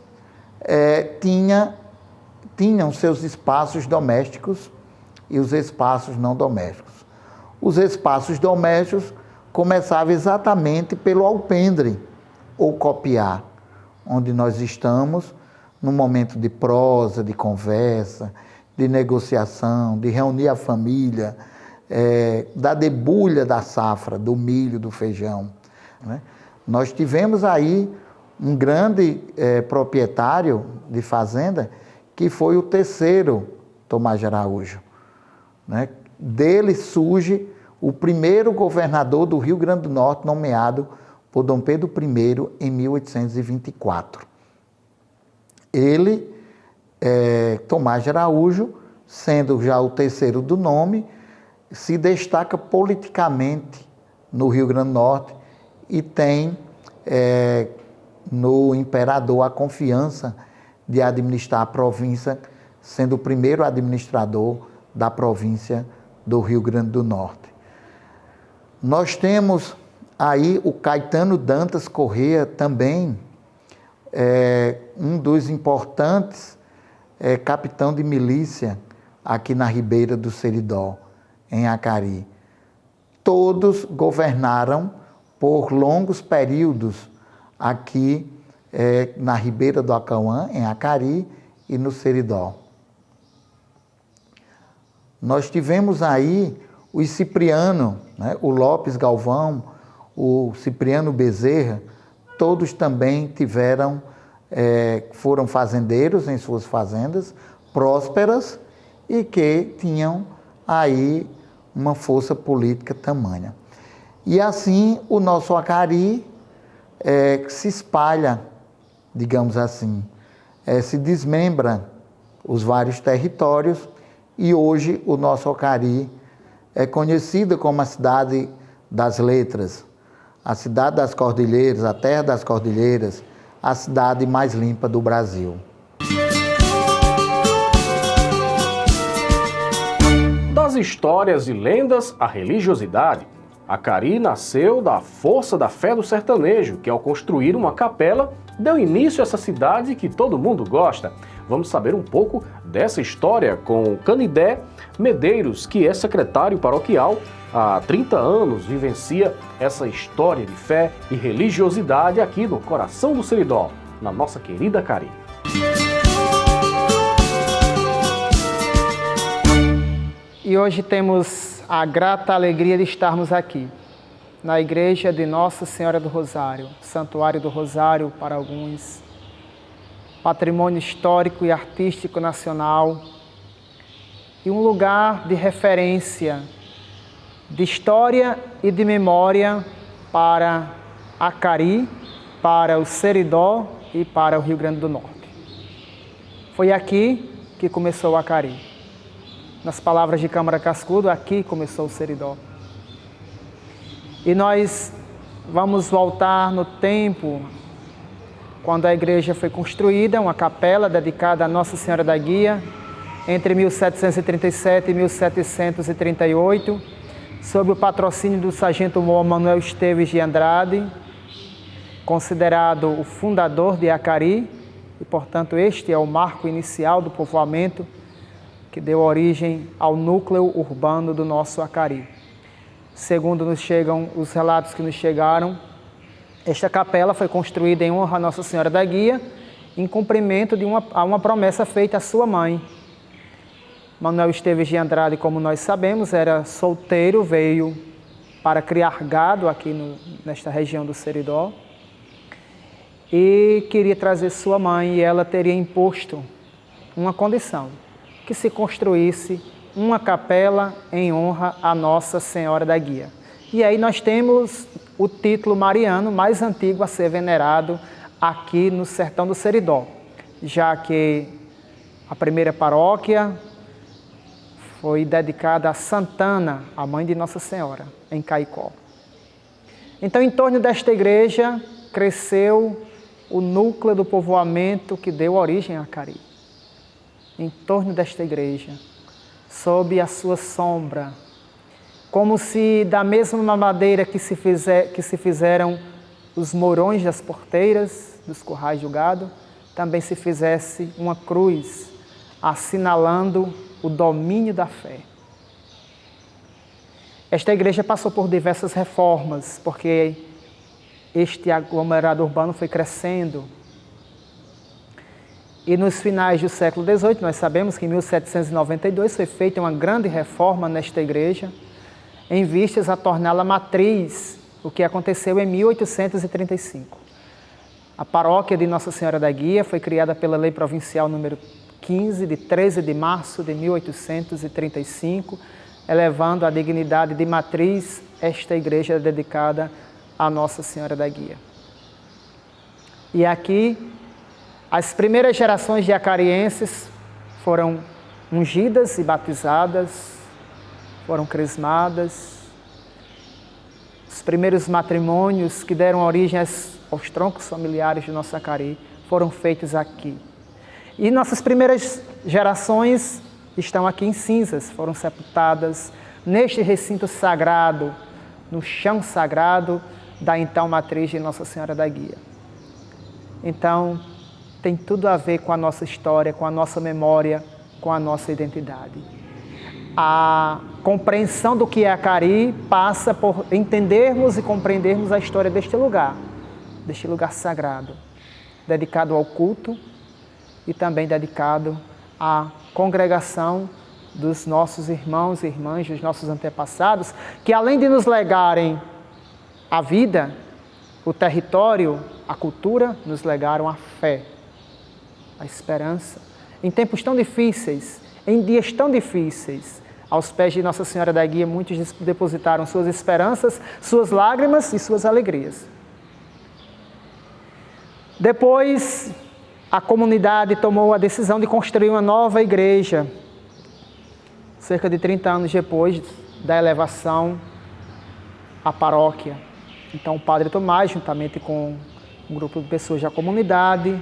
tinham seus espaços domésticos e os espaços não domésticos. Os espaços domésticos começavam exatamente pelo alpendre, ou copiar, onde nós estamos num momento de prosa, de conversa, de negociação, de reunir a família, da debulha da safra, do milho, do feijão, né? Nós tivemos aí um grande proprietário de fazenda, que foi o terceiro Tomás de Araújo, né? Dele surge o primeiro governador do Rio Grande do Norte, nomeado por Dom Pedro I em 1824. Ele, Tomás de Araújo, sendo já o terceiro do nome, se destaca politicamente no Rio Grande do Norte e tem no imperador a confiança de administrar a província, sendo o primeiro administrador da província do Rio Grande do Norte. Nós temos aí o Caetano Dantas Corrêa também, um dos importantes capitão de milícia aqui na Ribeira do Seridó, em Acari. Todos governaram por longos períodos aqui na Ribeira do Acauã, em Acari e no Seridó. Nós tivemos aí o Cipriano, né, o Lopes Galvão, o Cipriano Bezerra, todos também foram fazendeiros em suas fazendas, prósperas, e que tinham aí uma força política tamanha. E assim o nosso Acari se espalha, digamos assim, se desmembra os vários territórios, e hoje o nosso Acari é conhecida como a cidade das letras, a cidade das cordilheiras, a terra das cordilheiras, a cidade mais limpa do Brasil. Das histórias e lendas à religiosidade, Acari nasceu da força da fé do sertanejo, que ao construir uma capela, deu início a essa cidade que todo mundo gosta. Vamos saber um pouco dessa história com Canidé Medeiros, que é secretário paroquial há 30 anos, vivencia essa história de fé e religiosidade aqui no coração do Seridó, na nossa querida Acari. E hoje temos a grata alegria de estarmos aqui, na igreja de Nossa Senhora do Rosário, Santuário do Rosário para alguns, patrimônio histórico e artístico nacional, e um lugar de referência, de história e de memória para Acari, para o Seridó e para o Rio Grande do Norte. Foi aqui que começou Acari. Nas palavras de Câmara Cascudo, aqui começou o Seridó. E nós vamos voltar no tempo, quando a igreja foi construída, uma capela dedicada a Nossa Senhora da Guia, entre 1737 e 1738, sob o patrocínio do sargento Manuel Esteves de Andrade, considerado o fundador de Acari, e portanto este é o marco inicial do povoamento que deu origem ao núcleo urbano do nosso Acari. Segundo nos chegam os relatos que nos chegaram, Esta capela foi construída em honra a Nossa Senhora da Guia, em cumprimento a uma promessa feita à sua mãe. Manuel Esteves de Andrade, como nós sabemos, era solteiro, veio para criar gado aqui nesta região do Seridó e queria trazer sua mãe, e ela teria imposto uma condição, que se construísse uma capela em honra a Nossa Senhora da Guia. E aí nós temos o título mariano mais antigo a ser venerado aqui no sertão do Seridó, já que a primeira paróquia foi dedicada a Santana, a mãe de Nossa Senhora, em Caicó. Então, em torno desta igreja, cresceu o núcleo do povoamento que deu origem a Acari. Em torno desta igreja, sob a sua sombra, como se da mesma madeira que se fizeram os mourões das porteiras, dos currais do gado, também se fizesse uma cruz, assinalando o domínio da fé. Esta igreja passou por diversas reformas, porque este aglomerado urbano foi crescendo. E nos finais do século XVIII, nós sabemos que em 1792 foi feita uma grande reforma nesta igreja, em vistas a torná-la matriz, o que aconteceu em 1835. A paróquia de Nossa Senhora da Guia foi criada pela Lei Provincial número 15, de 13 de março de 1835, elevando à dignidade de matriz esta igreja dedicada a Nossa Senhora da Guia. E aqui, as primeiras gerações de acarienses foram ungidas e batizadas, foram crismadas. Os primeiros matrimônios que deram origem aos troncos familiares de nosso Acari foram feitos aqui. E nossas primeiras gerações estão aqui em cinzas, foram sepultadas neste recinto sagrado, no chão sagrado da então matriz de Nossa Senhora da Guia. Então, tem tudo a ver com a nossa história, com a nossa memória, com a nossa identidade. A compreensão do que é Acari passa por entendermos e compreendermos a história deste lugar sagrado, dedicado ao culto e também dedicado à congregação dos nossos irmãos e irmãs, dos nossos antepassados, que além de nos legarem a vida, o território, a cultura, nos legaram a fé, a esperança. Em tempos tão difíceis, em dias tão difíceis, aos pés de Nossa Senhora da Guia, muitos depositaram suas esperanças, suas lágrimas e suas alegrias. Depois, a comunidade tomou a decisão de construir uma nova igreja, cerca de 30 anos depois da elevação à paróquia. Então, o Padre Tomás, juntamente com um grupo de pessoas da comunidade,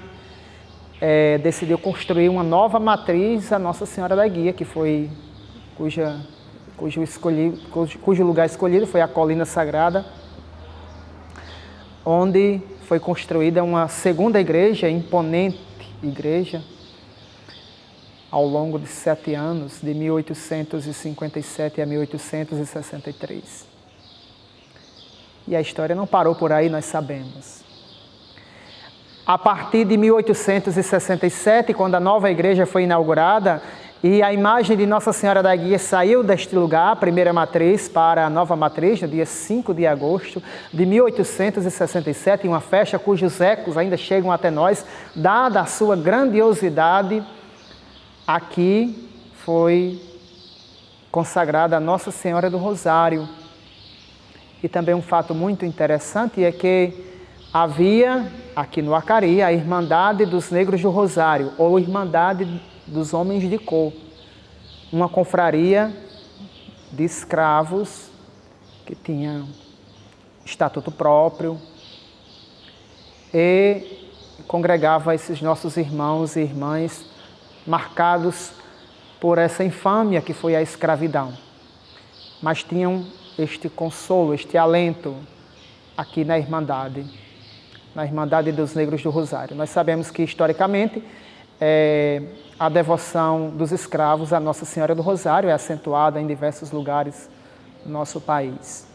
decidiu construir uma nova matriz a Nossa Senhora da Guia, que foi cujo lugar escolhido foi a Colina Sagrada, onde foi construída uma segunda igreja, imponente igreja, ao longo de 7 anos, de 1857 a 1863. E a história não parou por aí, nós sabemos. A partir de 1867, quando a nova igreja foi inaugurada, e a imagem de Nossa Senhora da Guia saiu deste lugar, a primeira matriz, para a nova matriz, no dia 5 de agosto de 1867, em uma festa cujos ecos ainda chegam até nós, dada a sua grandiosidade, aqui foi consagrada a Nossa Senhora do Rosário. E também um fato muito interessante é que havia, aqui no Acari, a Irmandade dos Negros do Rosário, ou Irmandade dos Homens de Cor, uma confraria de escravos que tinha estatuto próprio e congregava esses nossos irmãos e irmãs marcados por essa infâmia que foi a escravidão, mas tinham este consolo, este alento aqui na Irmandade dos Negros do Rosário. Nós sabemos que historicamente a devoção dos escravos à Nossa Senhora do Rosário é acentuada em diversos lugares do nosso país.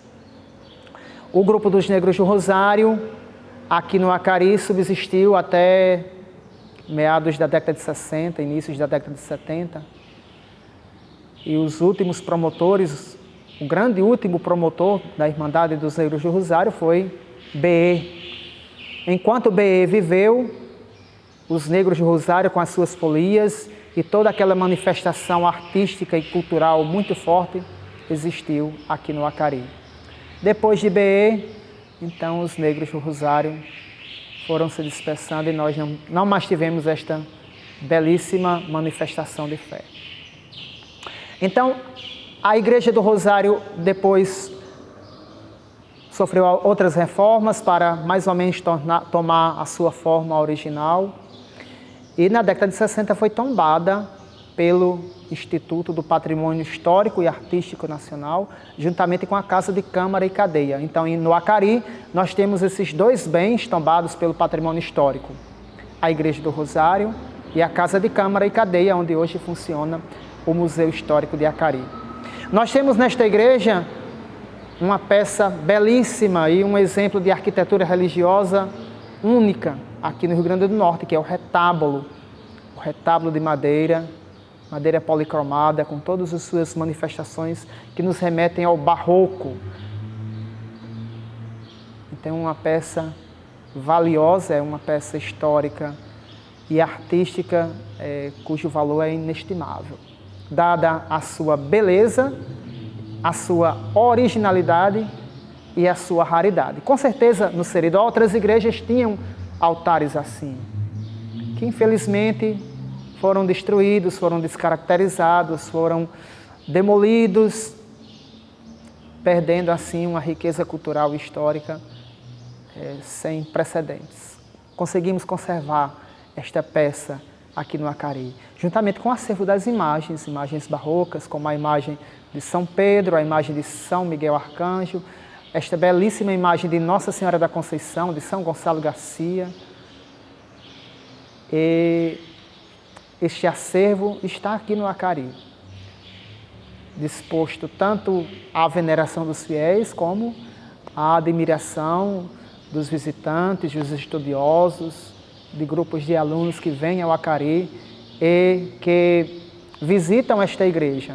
O grupo dos Negros do Rosário aqui no Acari subsistiu até meados da década de 60, inícios da década de 70. E os últimos promotores, o grande último promotor da Irmandade dos Negros do Rosário foi B.E. Enquanto B.E. viveu, os Negros do Rosário com as suas folias e toda aquela manifestação artística e cultural muito forte existiu aqui no Acari. Depois de B.E., então os Negros do Rosário foram se dispersando e nós não mais tivemos esta belíssima manifestação de fé. Então, a Igreja do Rosário depois sofreu outras reformas para mais ou menos tomar a sua forma original. E na década de 60 foi tombada pelo Instituto do Patrimônio Histórico e Artístico Nacional, juntamente com a Casa de Câmara e Cadeia. Então, no Acari, nós temos esses dois bens tombados pelo patrimônio histórico. A Igreja do Rosário e a Casa de Câmara e Cadeia, onde hoje funciona o Museu Histórico de Acari. Nós temos nesta igreja uma peça belíssima e um exemplo de arquitetura religiosa única aqui no Rio Grande do Norte, que é o retábulo de madeira policromada, com todas as suas manifestações que nos remetem ao barroco. Então, uma peça valiosa, é uma peça histórica e artística, cujo valor é inestimável, dada a sua beleza, a sua originalidade e a sua raridade. Com certeza, no Seridó, outras igrejas tinham altares assim, que infelizmente foram destruídos, foram descaracterizados, foram demolidos, perdendo assim uma riqueza cultural e histórica sem precedentes. Conseguimos conservar esta peça aqui no Acari, juntamente com o acervo das imagens barrocas, como a imagem de São Pedro, a imagem de São Miguel Arcanjo, esta belíssima imagem de Nossa Senhora da Conceição, de São Gonçalo Garcia. E este acervo está aqui no Acari, disposto tanto à veneração dos fiéis, como à admiração dos visitantes, dos estudiosos, de grupos de alunos que vêm ao Acari e que visitam esta igreja,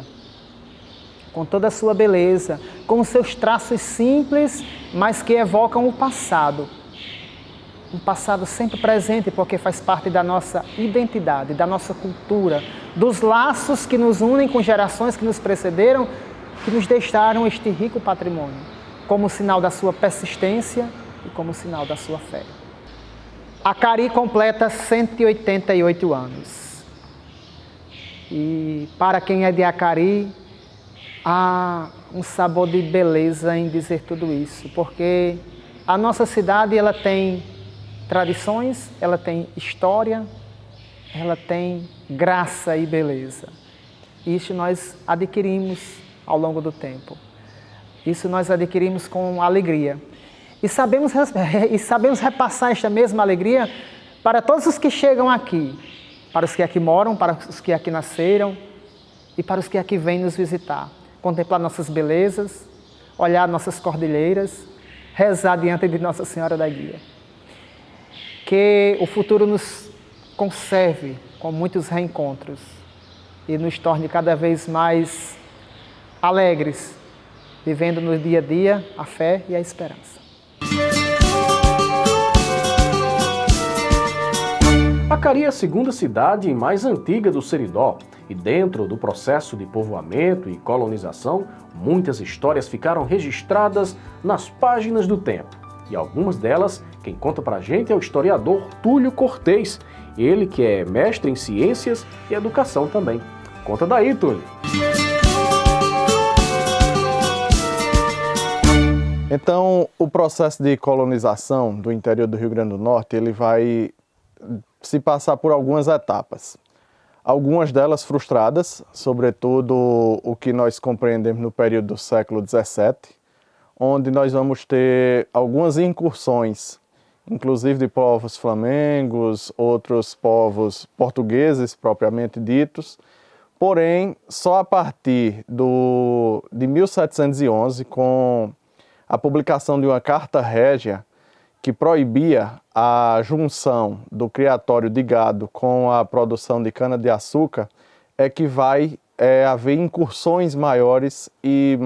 com toda a sua beleza, com os seus traços simples, mas que evocam o passado. Um passado sempre presente, porque faz parte da nossa identidade, da nossa cultura, dos laços que nos unem com gerações que nos precederam, que nos deixaram este rico patrimônio, como sinal da sua persistência e como sinal da sua fé. Acari completa 188 anos. E para quem é de Acari, há um sabor de beleza em dizer tudo isso, porque a nossa cidade ela tem tradições, ela tem história, ela tem graça e beleza. Isso nós adquirimos ao longo do tempo. Isso nós adquirimos com alegria. E sabemos repassar esta mesma alegria para todos os que chegam aqui, para os que aqui moram, para os que aqui nasceram e para os que aqui vêm nos visitar. Contemplar nossas belezas, olhar nossas cordilheiras, rezar diante de Nossa Senhora da Guia. Que o futuro nos conserve com muitos reencontros e nos torne cada vez mais alegres, vivendo no dia a dia a fé e a esperança. Acari é a segunda cidade mais antiga do Seridó e dentro do processo de povoamento e colonização, muitas histórias ficaram registradas nas páginas do tempo. E algumas delas, quem conta pra gente é o historiador Túlio Cortez, ele que é mestre em ciências e educação também. Conta daí, Túlio. Então, o processo de colonização do interior do Rio Grande do Norte, ele vai se passar por algumas etapas. Algumas delas frustradas, sobretudo o que nós compreendemos no período do século XVII, onde nós vamos ter algumas incursões, inclusive de povos flamengos, outros povos portugueses propriamente ditos, porém, só a partir de 1711, com a publicação de uma carta régia, que proibia a junção do criatório de gado com a produção de cana-de-açúcar é que vai haver incursões maiores e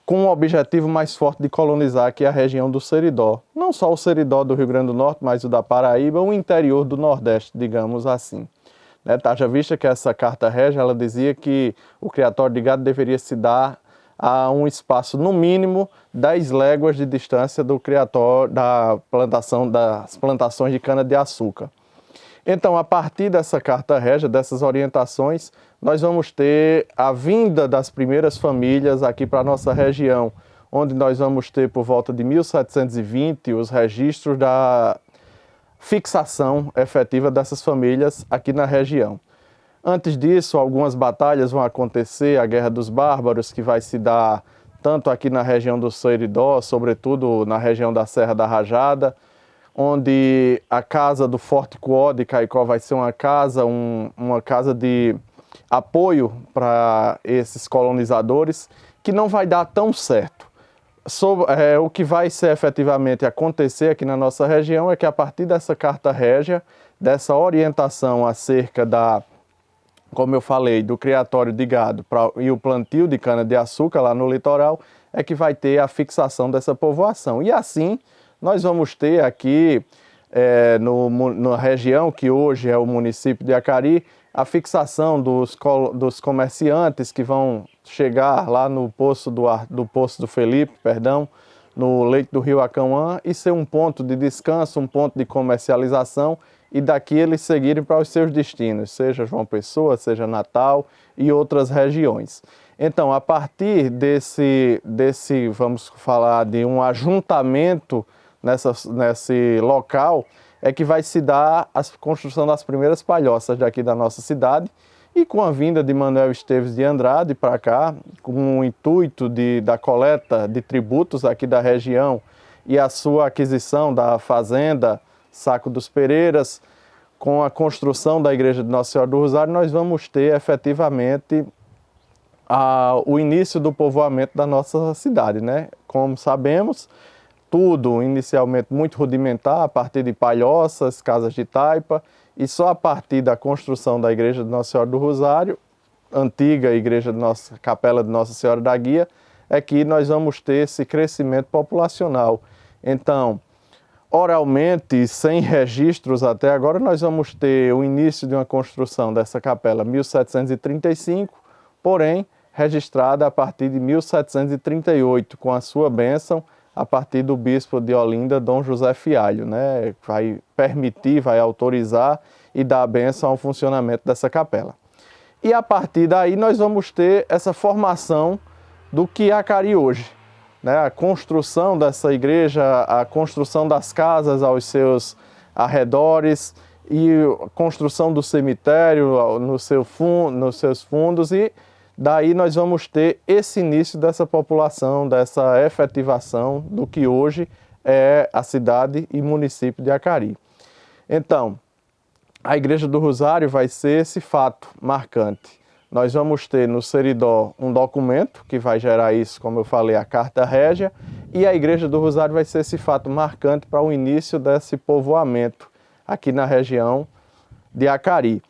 com um objetivo mais forte de colonizar aqui a região do Seridó. Não só o Seridó do Rio Grande do Norte, mas o da Paraíba, o interior do Nordeste, digamos assim. Haja vista que essa carta régia, ela dizia que o criatório de gado deveria se dar a um espaço, no mínimo, 10 léguas de distância do criatório, das plantações de cana-de-açúcar. Então, a partir dessa carta régia, dessas orientações, nós vamos ter a vinda das primeiras famílias aqui para a nossa região, onde nós vamos ter, por volta de 1720, os registros da fixação efetiva dessas famílias aqui na região. Antes disso, algumas batalhas vão acontecer, a Guerra dos Bárbaros, que vai se dar tanto aqui na região do Seridó, sobretudo na região da Serra da Rajada, onde a casa do Forte Cuó de Caicó vai ser uma casa de apoio para esses colonizadores, que não vai dar tão certo. O que vai ser efetivamente acontecer aqui na nossa região é que a partir dessa carta régia, dessa orientação acerca como eu falei, do criatório de gado e o plantio de cana-de-açúcar lá no litoral, é que vai ter a fixação dessa povoação. E assim, nós vamos ter aqui, na região que hoje é o município de Acari, a fixação dos comerciantes que vão chegar lá no Poço do Felipe, no leito do rio Acauã, e ser um ponto de descanso, um ponto de comercialização, e daqui eles seguirem para os seus destinos, seja João Pessoa, seja Natal e outras regiões. Então, a partir desse vamos falar de um ajuntamento nesse local, é que vai se dar a construção das primeiras palhoças daqui da nossa cidade, e com a vinda de Manuel Esteves de Andrade para cá, com o intuito da coleta de tributos aqui da região e a sua aquisição da fazenda Saco dos Pereiras, com a construção da Igreja de Nossa Senhora do Rosário, nós vamos ter efetivamente o início do povoamento da nossa cidade, né? Como sabemos, tudo inicialmente muito rudimentar, a partir de palhoças, casas de taipa, e só a partir da construção da Igreja de Nossa Senhora do Rosário, antiga Capela de Nossa Senhora da Guia, é que nós vamos ter esse crescimento populacional. Então, oralmente, sem registros até agora, nós vamos ter o início de uma construção dessa capela em 1735, porém registrada a partir de 1738, com a sua bênção, a partir do bispo de Olinda, Dom José Fialho, né? Vai permitir, vai autorizar e dar a bênção ao funcionamento dessa capela. E a partir daí nós vamos ter essa formação do que é Acari hoje, né? A construção dessa igreja, a construção das casas aos seus arredores e a construção do cemitério nos seus fundos, e daí nós vamos ter esse início dessa população, dessa efetivação do que hoje é a cidade e município de Acari. Então, a Igreja do Rosário vai ser esse fato marcante. Nós vamos ter no Seridó um documento que vai gerar isso, como eu falei, a Carta Régia, e a Igreja do Rosário vai ser esse fato marcante para o início desse povoamento aqui na região de Acari.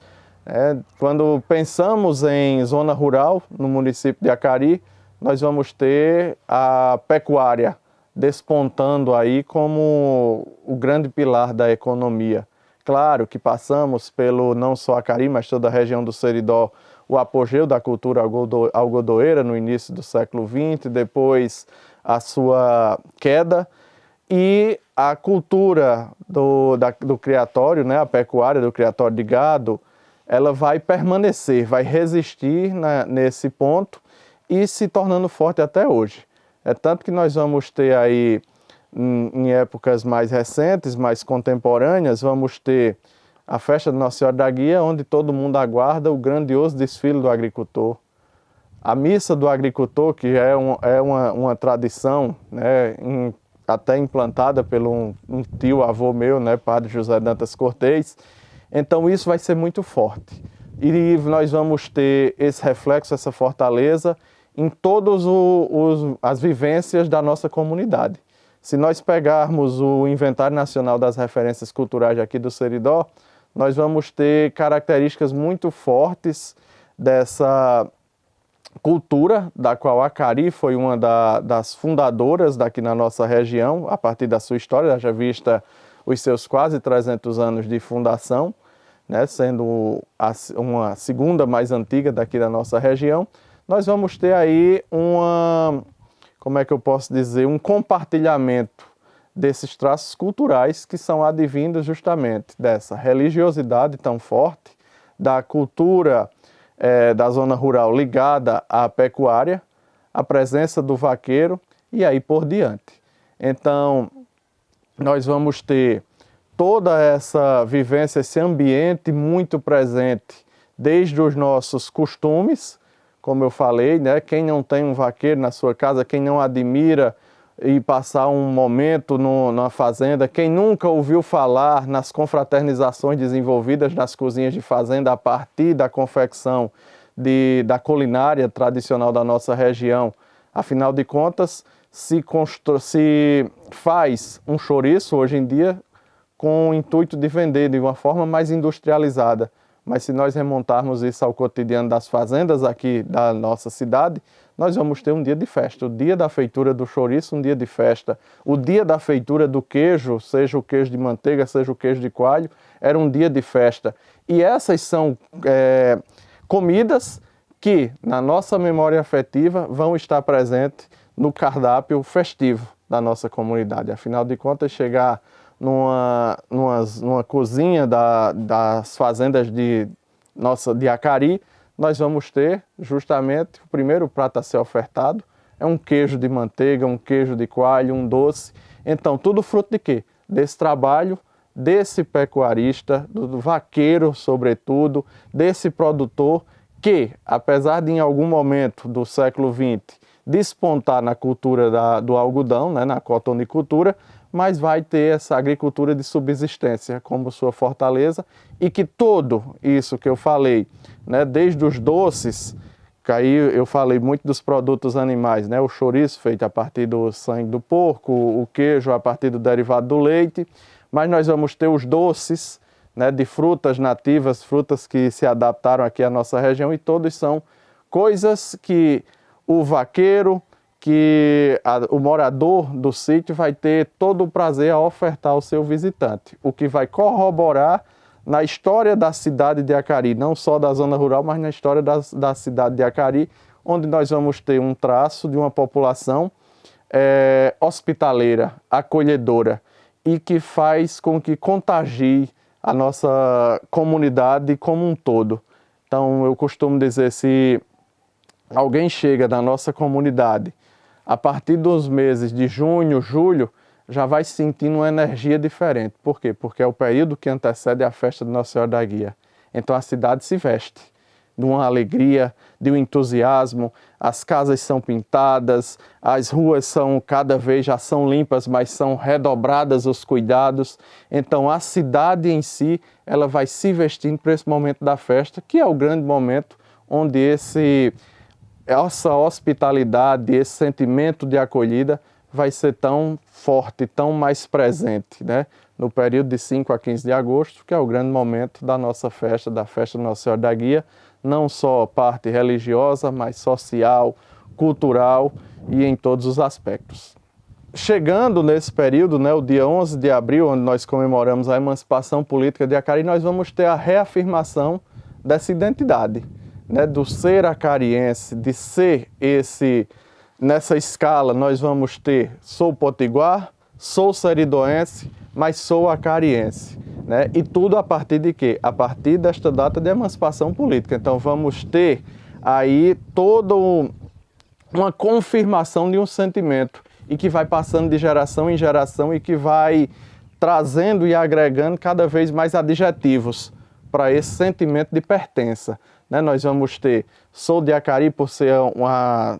Quando pensamos em zona rural, no município de Acari, nós vamos ter a pecuária despontando aí como o grande pilar da economia. Claro que passamos pelo, não só Acari, mas toda a região do Seridó, o apogeu da cultura algodoeira no início do século XX, depois a sua queda, e a cultura do criatório, né, a pecuária do criatório de gado, ela vai permanecer, vai resistir nesse ponto e se tornando forte até hoje. É tanto que nós vamos ter aí, em épocas mais recentes, mais contemporâneas, vamos ter a festa de Nossa Senhora da Guia, onde todo mundo aguarda o grandioso desfile do agricultor. A missa do agricultor, que é uma tradição, né, até implantada pelo um tio-avô meu, né, Padre José Dantas Cortez. Então isso vai ser muito forte. E nós vamos ter esse reflexo, essa fortaleza, em todas as vivências da nossa comunidade. Se nós pegarmos o Inventário Nacional das Referências Culturais aqui do Seridó, nós vamos ter características muito fortes dessa cultura, da qual Acari foi uma das fundadoras daqui na nossa região, a partir da sua história, haja vista os seus quase 300 anos de fundação, né, sendo uma segunda mais antiga daqui da nossa região. Nós vamos ter aí um compartilhamento desses traços culturais que são advindos justamente dessa religiosidade tão forte, da cultura da zona rural ligada à pecuária, a presença do vaqueiro e aí por diante. Então, nós vamos ter toda essa vivência, esse ambiente muito presente, desde os nossos costumes, como eu falei, né? Quem não tem um vaqueiro na sua casa, quem não admira e passar um momento na fazenda, quem nunca ouviu falar nas confraternizações desenvolvidas nas cozinhas de fazenda a partir da confecção da culinária tradicional da nossa região. Afinal de contas, se faz um chouriço hoje em dia com o intuito de vender de uma forma mais industrializada. Mas se nós remontarmos isso ao cotidiano das fazendas aqui da nossa cidade, nós vamos ter um dia de festa. O dia da feitura do chouriço, um dia de festa. O dia da feitura do queijo, seja o queijo de manteiga, seja o queijo de coalho, era um dia de festa. E essas são comidas que, na nossa memória afetiva, vão estar presentes no cardápio festivo da nossa comunidade. Afinal de contas, chegar numa cozinha das fazendas de Acari, nós vamos ter justamente o primeiro prato a ser ofertado, é um queijo de manteiga, um queijo de coalho, um doce. Então, tudo fruto de quê? Desse trabalho, desse pecuarista, do vaqueiro, sobretudo, desse produtor que, apesar de em algum momento do século XX despontar na cultura do algodão, né, na cotonicultura, mas vai ter essa agricultura de subsistência como sua fortaleza e que tudo isso que eu falei, né, desde os doces, que aí eu falei muito dos produtos animais, né, o chouriço feito a partir do sangue do porco, o queijo a partir do derivado do leite, mas nós vamos ter os doces, né, de frutas nativas, frutas que se adaptaram aqui à nossa região e todos são coisas que o vaqueiro, o morador do sítio vai ter todo o prazer a ofertar ao seu visitante, o que vai corroborar na história da cidade de Acari, não só da zona rural, mas na história da cidade de Acari, onde nós vamos ter um traço de uma população hospitaleira, acolhedora, e que faz com que contagie a nossa comunidade como um todo. Então, eu costumo dizer, se alguém chega da nossa comunidade a partir dos meses de junho, julho, já vai sentindo uma energia diferente. Por quê? Porque é o período que antecede a festa de Nossa Senhora da Guia. Então a cidade se veste de uma alegria, de um entusiasmo, as casas são pintadas, as ruas cada vez já são limpas, mas são redobradas os cuidados. Então a cidade em si, ela vai se vestindo para esse momento da festa, que é o grande momento onde essa hospitalidade, esse sentimento de acolhida vai ser tão forte, tão mais presente, né? No período de 5 a 15 de agosto, que é o grande momento da nossa festa, da festa de Nossa Senhora da Guia, não só parte religiosa, mas social, cultural e em todos os aspectos. Chegando nesse período, né, o dia 11 de abril, onde nós comemoramos a emancipação política de Acari, nós vamos ter a reafirmação dessa identidade, né, do ser acariense, de ser nessa escala nós vamos ter, sou potiguar, sou seridoense, mas sou acariense, né? E tudo a partir de quê? A partir desta data de emancipação política. Então vamos ter aí toda uma confirmação de um sentimento e que vai passando de geração em geração e que vai trazendo e agregando cada vez mais adjetivos para esse sentimento de pertença. Né? Nós vamos ter, sou de Acari por ser uma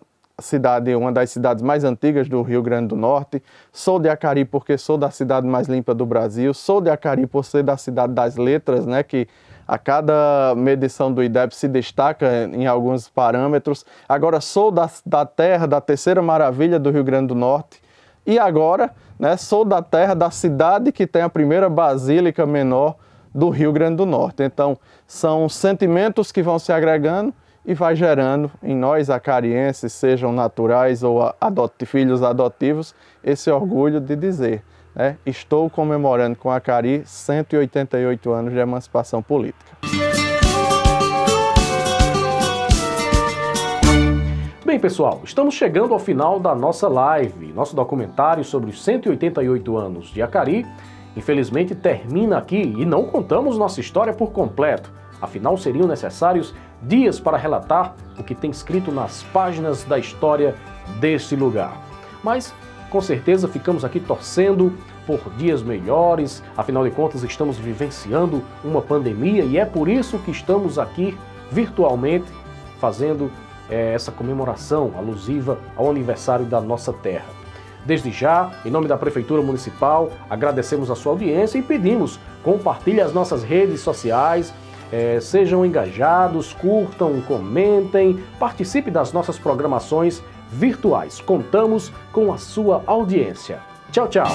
das cidades mais antigas do Rio Grande do Norte, sou de Acari porque sou da cidade mais limpa do Brasil, sou de Acari por ser da cidade das letras, né? Que a cada medição do IDEB se destaca em alguns parâmetros. Agora sou da terra, da terceira maravilha do Rio Grande do Norte, e agora, né, sou da terra, da cidade que tem a primeira basílica menor do Rio Grande do Norte. Então, são sentimentos que vão se agregando e vai gerando em nós acarienses, sejam naturais ou filhos adotivos, esse orgulho de dizer, né, estou comemorando com Acari 188 anos de emancipação política. Bem, pessoal, estamos chegando ao final da nossa live. Nosso documentário sobre os 188 anos de Acari, infelizmente, termina aqui e não contamos nossa história por completo. Afinal, seriam necessários dias para relatar o que tem escrito nas páginas da história deste lugar. Mas, com certeza, ficamos aqui torcendo por dias melhores. Afinal de contas, estamos vivenciando uma pandemia e é por isso que estamos aqui virtualmente fazendo essa comemoração alusiva ao aniversário da nossa terra. Desde já, em nome da Prefeitura Municipal, agradecemos a sua audiência e pedimos, compartilhe as nossas redes sociais, sejam engajados, curtam, comentem, participe das nossas programações virtuais. Contamos com a sua audiência. Tchau, tchau!